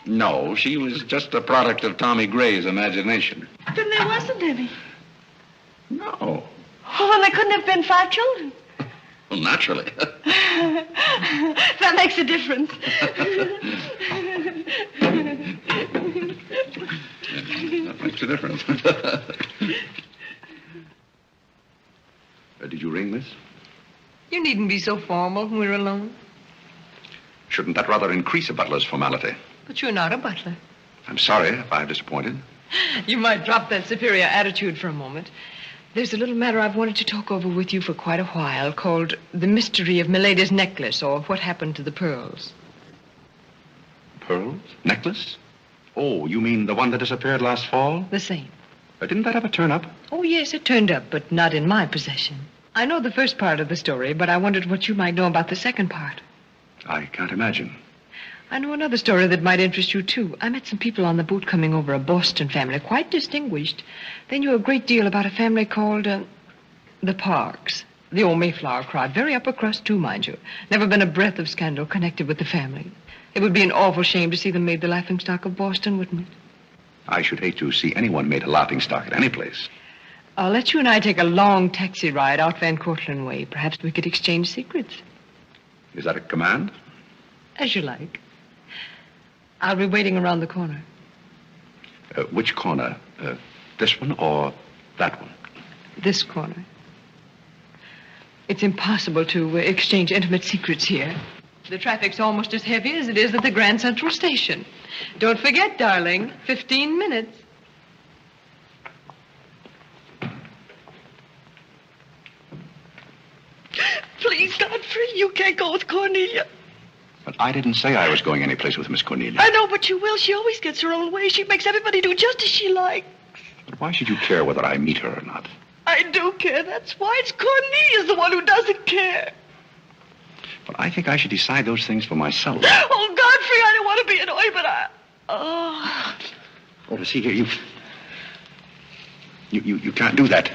No, she was just a product of Tommy Gray's imagination. Then there wasn't any. No. Oh, well, there couldn't have been 5 children. Well, naturally. That makes a difference. That makes a difference. Did you ring, miss? You needn't be so formal when we're alone. Shouldn't that rather increase a butler's formality? But you're not a butler. I'm sorry if I've disappointed. You might drop that superior attitude for a moment. There's a little matter I've wanted to talk over with you for quite a while called The Mystery of Milady's Necklace, or What Happened to the Pearls. Pearls? Necklace? Oh, you mean the one that disappeared last fall? The same. Didn't that ever turn up? Oh, yes, it turned up, but not in my possession. I know the first part of the story, but I wondered what you might know about the second part. I can't imagine. I know another story that might interest you, too. I met some people on the boat coming over, a Boston family, quite distinguished. They knew a great deal about a family called, the Parks. The old Mayflower crowd. Very upper crust, too, mind you. Never been a breath of scandal connected with the family. It would be an awful shame to see them made the laughingstock of Boston, wouldn't it? I should hate to see anyone made a laughingstock at any place. I'll let you and I take a long taxi ride out Van Cortlandt way. Perhaps we could exchange secrets. Is that a command? As you like. I'll be waiting around the corner. Which corner? This one or that one? This corner. It's impossible to exchange intimate secrets here. The traffic's almost as heavy as it is at the Grand Central Station. Don't forget, darling, 15 minutes. Please, Godfrey, you can't go with Cornelia. But I didn't say I was going anyplace with Miss Cornelia. I know, but you will. She always gets her own way. She makes everybody do just as she likes. But why should you care whether I meet her or not? I do care. That's why. It's Cornelia's the one who doesn't care. But I think I should decide those things for myself. Oh, Godfrey, I don't want to be annoyed, but Oh, see here, you can't do that.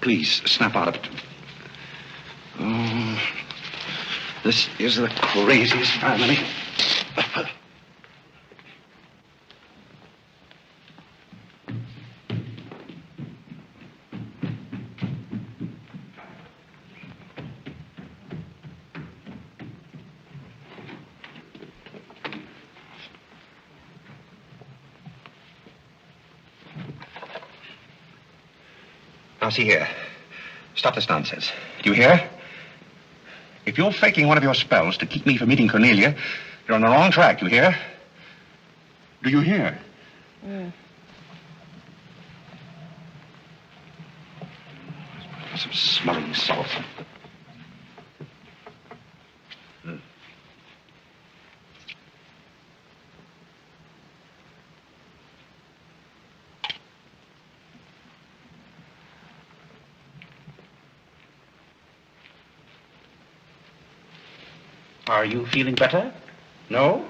Please, snap out of it. Oh, this is the craziest family. Now, see here. Stop this nonsense. Do you hear? If you're faking one of your spells to keep me from meeting Cornelia, you're on the wrong track, you hear? Do you hear? Yeah. Some smelling salts. Are you feeling better? No?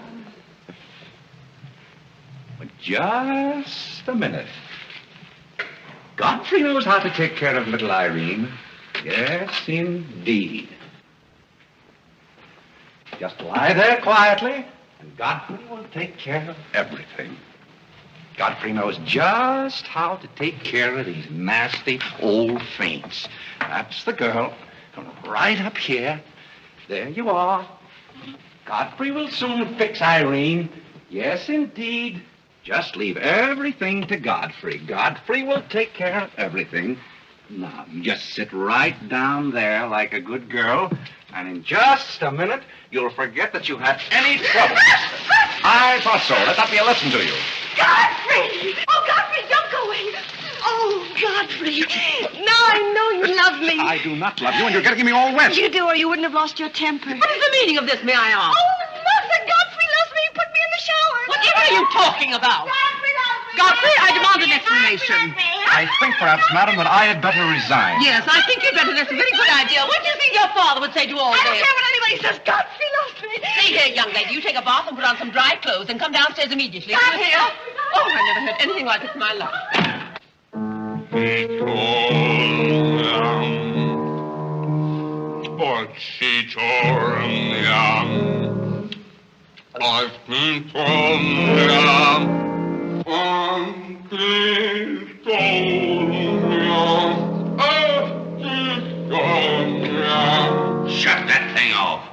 But just a minute. Godfrey knows how to take care of little Irene. Yes, indeed. Just lie there quietly, and Godfrey will take care of everything. Godfrey knows just how to take care of these nasty old faints. That's the girl. Come right up here. There you are. Godfrey will soon fix Irene. Yes, indeed. Just leave everything to Godfrey. Godfrey will take care of everything. Now, you just sit right down there like a good girl, and in just a minute, you'll forget that you had any trouble. I thought so. Let that be a lesson to you. Godfrey! Oh, Godfrey, don't go away. Oh, Godfrey. Now I know you love me. I do not love you, and you're getting me all wet. You do, or you wouldn't have lost your temper. What is the meaning of this, may I ask? Oh, Mother, Godfrey loves me. He put me in the shower. Whatever are you talking about? Godfrey, I demand an explanation. I think, perhaps, madam, that I had better resign. Yes, I think you'd better. That's a very good idea. What do you think your father would say to all I this? don't care what anybody says. Godfrey loves me. See here, young lady, you take a bath and put on some dry clothes and come downstairs immediately. Come here. Oh, I never heard anything like it in my life. I've been Shut that thing off.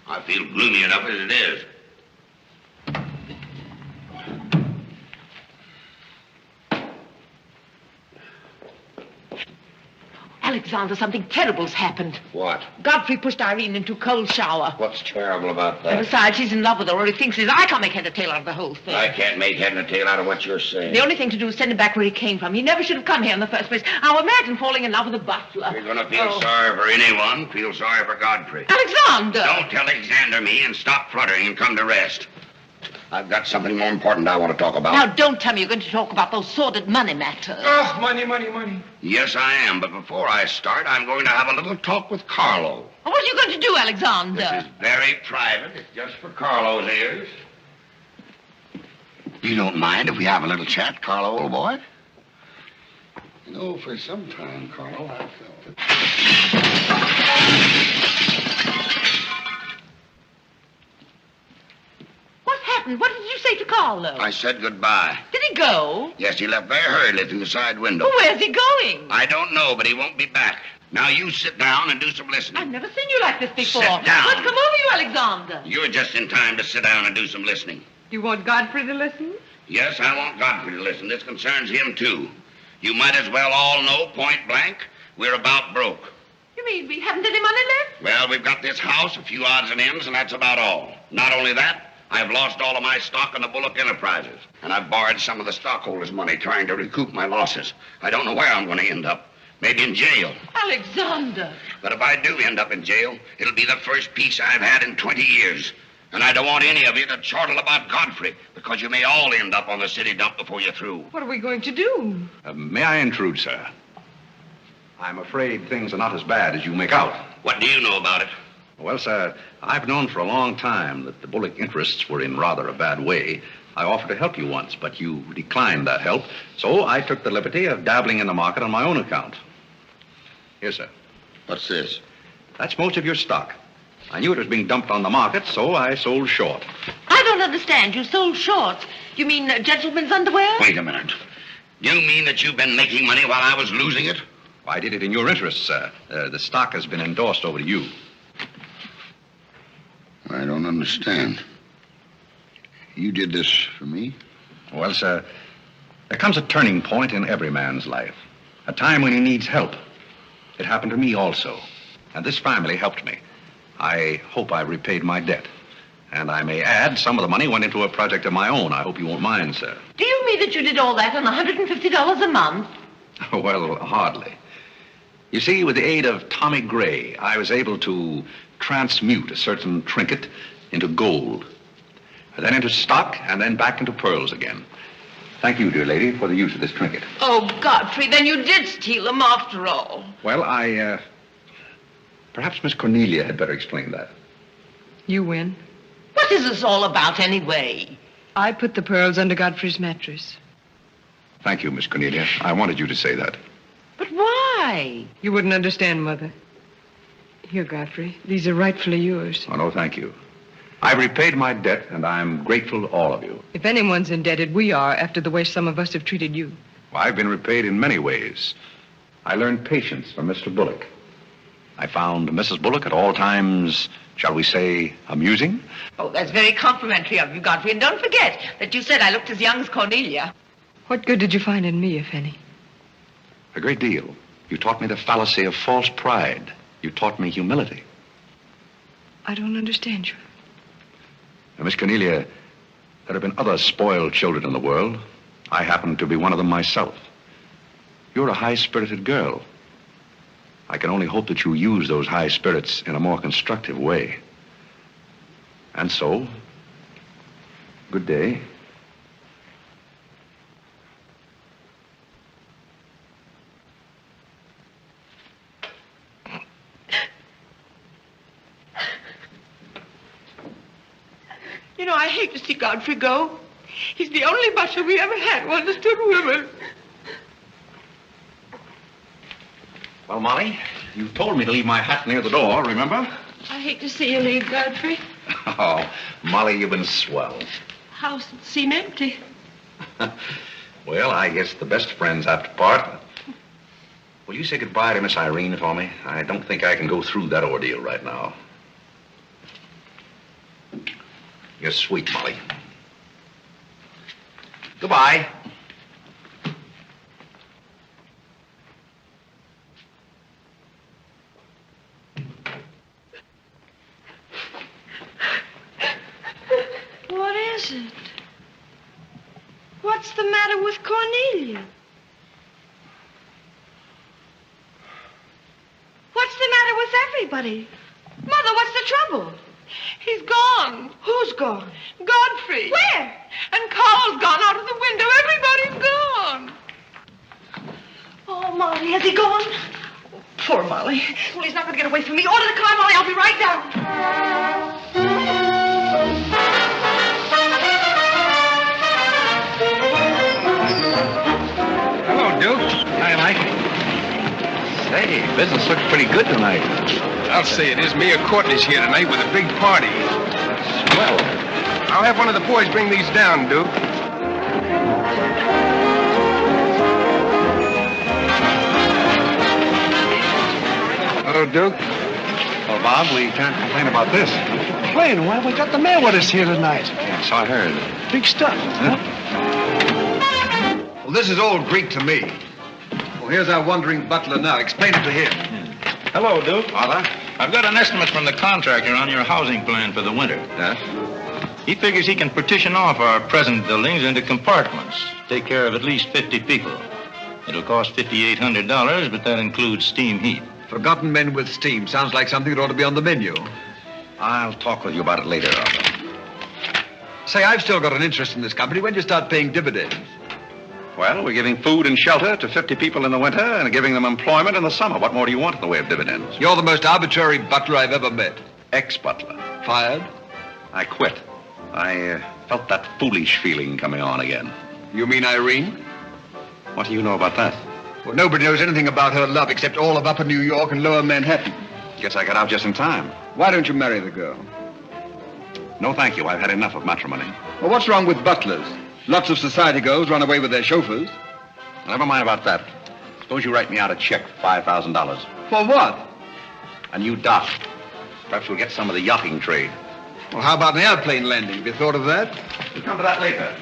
I feel gloomy enough as it is. Alexander, something terrible's happened. What? Godfrey pushed Irene into a cold shower. What's terrible about And that? besides, he's in love with her, or he thinks he is. I can't make head or tail out of the whole thing. I can't make head and tail out of what you're saying. The only thing to do is send him back where he came from. He never should have come here in the first place. Now imagine falling in love with a butler. You're going to feel sorry for anyone. Feel sorry for Godfrey. Alexander! Don't Alexander me and stop fluttering and come to rest. I've got something more important I want to talk about. Now, don't tell me you're going to talk about those sordid money matters. Oh, money, money, money. Yes, I am. But before I start, I'm going to have a little talk with Carlo. What are you going to do, Alexander? This is very private. It's just for Carlo's ears. You don't mind if we have a little chat, Carlo, old boy? You know, for some time, Carlo, I felt it. What happened? What did you say to Carlo? I said goodbye. Did he go? Yes, he left very hurriedly through the side window. Well, where's he going? I don't know, but he won't be back. Now you sit down and do some listening. I've never seen you like this before. Sit down. What's come over you, Alexander? You're just in time to sit down and do some listening. You want Godfrey to listen? Yes, I want Godfrey to listen. This concerns him, too. You might as well all know, point blank, we're about broke. You mean we haven't any money left? Well, we've got this house, a few odds and ends, and that's about all. Not only that, I've lost all of my stock in the Bullock Enterprises, and I've borrowed some of the stockholders' money trying to recoup my losses. I don't know where I'm going to end up. Maybe in jail. Alexander. But if I do end up in jail, it'll be the first peace I've had in 20 years. And I don't want any of you to chortle about Godfrey, because you may all end up on the city dump before you're through. What are we going to do? May I intrude, sir? I'm afraid things are not as bad as you make out. What do you know about it? Well, sir, I've known for a long time that the Bullock interests were in rather a bad way. I offered to help you once, but you declined that help, so I took the liberty of dabbling in the market on my own account. Here, sir. What's this? That's most of your stock. I knew it was being dumped on the market, so I sold short. I don't understand. You sold shorts. You mean gentlemen's underwear? Wait a minute. You mean that you've been making money while I was losing it? I did it in your interest, sir. The stock has been endorsed over to you. I don't understand. You did this for me? Well, sir, there comes a turning point in every man's life. A time when he needs help. It happened to me also. And this family helped me. I hope I repaid my debt. And I may add, some of the money went into a project of my own. I hope you won't mind, sir. Do you mean that you did all that on $150 a month? Well, hardly. You see, with the aid of Tommy Gray, I was able to transmute a certain trinket into gold, then into stock, and then back into pearls again. Thank you, dear lady, for the use of this trinket. Oh, Godfrey, then you did steal them after all. Well, perhaps Miss Cornelia had better explain that. You win. What is this all about, anyway? I put the pearls under Godfrey's mattress. Thank you, Miss Cornelia. I wanted you to say that. But why? You wouldn't understand, Mother. Here, Godfrey. These are rightfully yours. Oh, no, thank you. I've repaid my debt, and I'm grateful to all of you. If anyone's indebted, we are, after the way some of us have treated you. Well, I've been repaid in many ways. I learned patience from Mr. Bullock. I found Mrs. Bullock at all times shall we say, amusing? Oh, that's very complimentary of you, Godfrey. And don't forget that you said I looked as young as Cornelia. What good did you find in me, if any? A great deal. You taught me the fallacy of false pride. You taught me humility. I don't understand you. Now, Miss Cornelia, there have been other spoiled children in the world. I happen to be one of them myself. You're a high-spirited girl. I can only hope that you use those high spirits in a more constructive way. And so, good day. You know, I hate to see Godfrey go. He's the only butler we ever had who understood women. Well, Molly, you told me to leave my hat near the door, remember? I hate to see you leave, Godfrey. Oh, Molly, you've been swell. House seem empty. Well, I guess the best friends have to part. Will you say goodbye to Miss Irene for me? I don't think I can go through that ordeal right now. You're sweet, Molly. Goodbye. What is it? What's the matter with Cornelia? What's the matter with everybody? Mother, what's the trouble? He's gone. Who's gone? Godfrey. Where? And Carl's gone out of the window. Everybody's gone. Oh, Molly, has he gone? Poor Molly. Well, he's not going to get away from me. Order the car, Molly. I'll be right down. Hello, Duke. Hi, Mike. Say, business looks pretty good tonight. I'll say it is. Mia Courtney's here tonight with a big party. Swell. I'll have one of the boys bring these down, Duke. Hello, Duke. Well, Bob, we can't complain about this. Complain? Why, we got the mayor with us here tonight. Yes, I heard. Big stuff. Huh? Well, this is all Greek to me. Well, here's our wandering butler now. Explain it to him. Hello, Duke. Father? I've got an estimate from the contractor on your housing plan for the winter. Yes? He figures he can partition off our present buildings into compartments, take care of at least 50 people. It'll cost $5,800, but that includes steam heat. Forgotten men with steam. Sounds like something that ought to be on the menu. I'll talk with you about it later, Arthur. Say, I've still got an interest in this company. When do you start paying dividends? Well, we're giving food and shelter to 50 people in the winter and giving them employment in the summer. What more do you want in the way of dividends? You're the most arbitrary butler I've ever met. Ex-butler. Fired? I quit. I felt that foolish feeling coming on again. You mean Irene? What do you know about that? Well, nobody knows anything about her love except all of Upper New York and Lower Manhattan. Guess I got out just in time. Why don't you marry the girl? No, thank you. I've had enough of matrimony. Well, what's wrong with butlers? Lots of society girls run away with their chauffeurs. Never mind about that. Suppose you write me out a check for $5,000. For what? A new dock. Perhaps we'll get some of the yachting trade. Well, how about an airplane landing? Have you thought of that? We'll come to that later.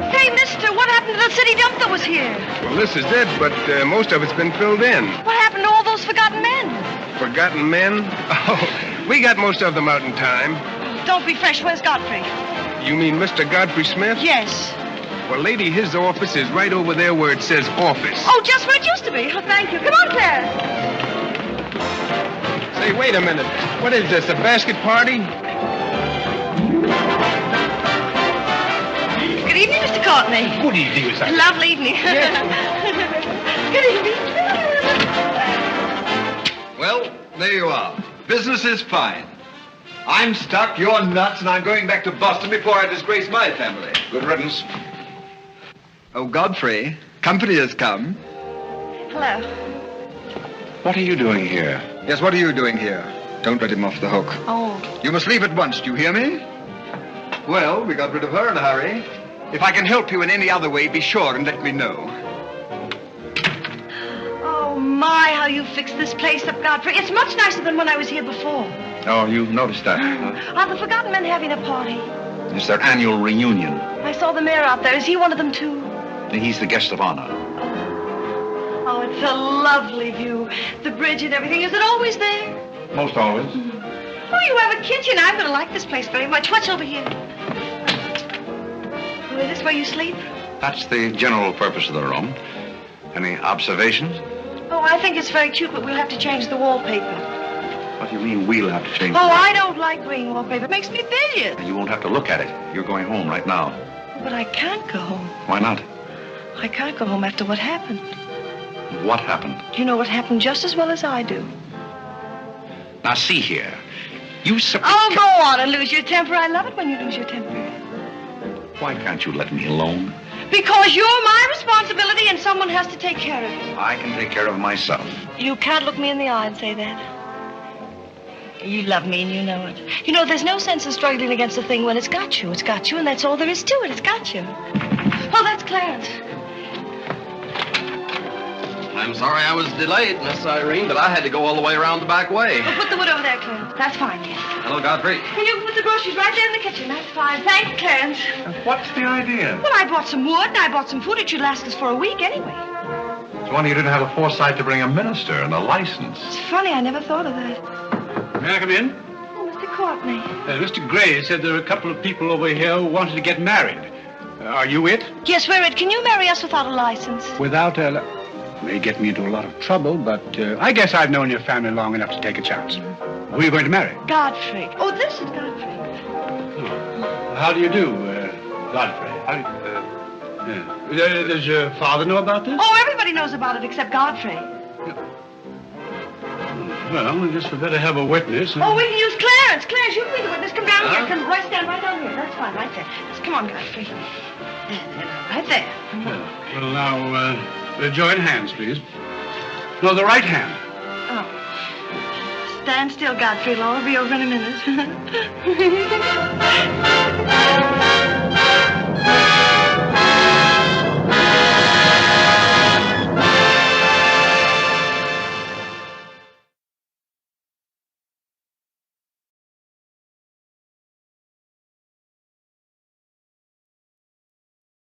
Hey, mister, what happened to the city dump that was here? Well, this is it, but most of it's been filled in. What happened to all those forgotten men? Forgotten men? Oh, we got most of them out in time. Don't be fresh. Where's Godfrey? You mean Mr. Godfrey Smith? Yes. Well, lady, his office is right over there where it says office. Oh, just where it used to be. Oh, thank you. Come on, Claire. Say, wait a minute. What is this, a basket party? Good evening, Mr. Courtney. Good evening, Miss Irene. Lovely evening. Good evening. Well, there you are. Business is fine. I'm stuck, you're nuts, and I'm going back to Boston before I disgrace my family. Good riddance. Oh, Godfrey, company has come. Hello. What are you doing here? Yes, what are you doing here? Don't let him off the hook. Oh. You must leave at once, do you hear me? Well, we got rid of her in a hurry. If I can help you in any other way, be sure and let me know. Oh, my, how you fixed this place up, Godfrey. It's much nicer than when I was here before. Oh, you've noticed that. Are the Forgotten Men having a party? It's their annual reunion. I saw the mayor out there. Is he one of them, too? He's the guest of honor. Oh, it's a lovely view. The bridge and everything. Is it always there? Most always. Oh, you have a kitchen. I'm going to like this place very much. What's over here? Oh, is this where you sleep? That's the general purpose of the room. Any observations? Oh, I think it's very cute, but we'll have to change the wallpaper. What do you mean we'll have to change Oh, I don't like green wallpaper. It makes me bilious. You won't have to look at it. You're going home right now. But I can't go home. Why not? I can't go home after what happened. What happened? You know what happened just as well as I do. Now, see here. You Oh, go on and lose your temper. I love it when you lose your temper. Why can't you let me alone? Because you're my responsibility and someone has to take care of you. I can take care of myself. You can't look me in the eye and say that. You love me and you know it. You know, there's no sense in struggling against a thing when it's got you. It's got you, and that's all there is to it. It's got you. Oh, that's Clarence. I'm sorry I was delayed, Miss Irene, but I had to go all the way around the back way. Well, put the wood over there, Clarence. That's fine, yes. Hello, Godfrey. And you can put the groceries right there in the kitchen. That's fine. Thanks, Clarence. What's the idea? Well, I bought some wood and I bought some food. It should last us for a week anyway. It's wonder you didn't have the foresight to bring a minister and a license. It's funny. I never thought of that. May I come in? Oh, Mr. Courtney. Mr. Gray said there are a couple of people over here who wanted to get married. Are you it? Yes, we're it. Can you marry us without a license? Without a... May get me into a lot of trouble, but I guess I've known your family long enough to take a chance. Who are you going to marry? Godfrey. Oh, this is Godfrey. Oh. How do you do, Godfrey? Does your father know about this? Oh, everybody knows about it except Godfrey. Well, I guess we better have a witness. Oh, we can use Clarence. Clarence, you can be the witness. Come down here. Come right stand right down here. That's fine, right there. Just come on, Godfrey. Right there. Well, now, join hands, please. No, the right hand. Oh. Stand still, Godfrey. It'll all be over in a minute.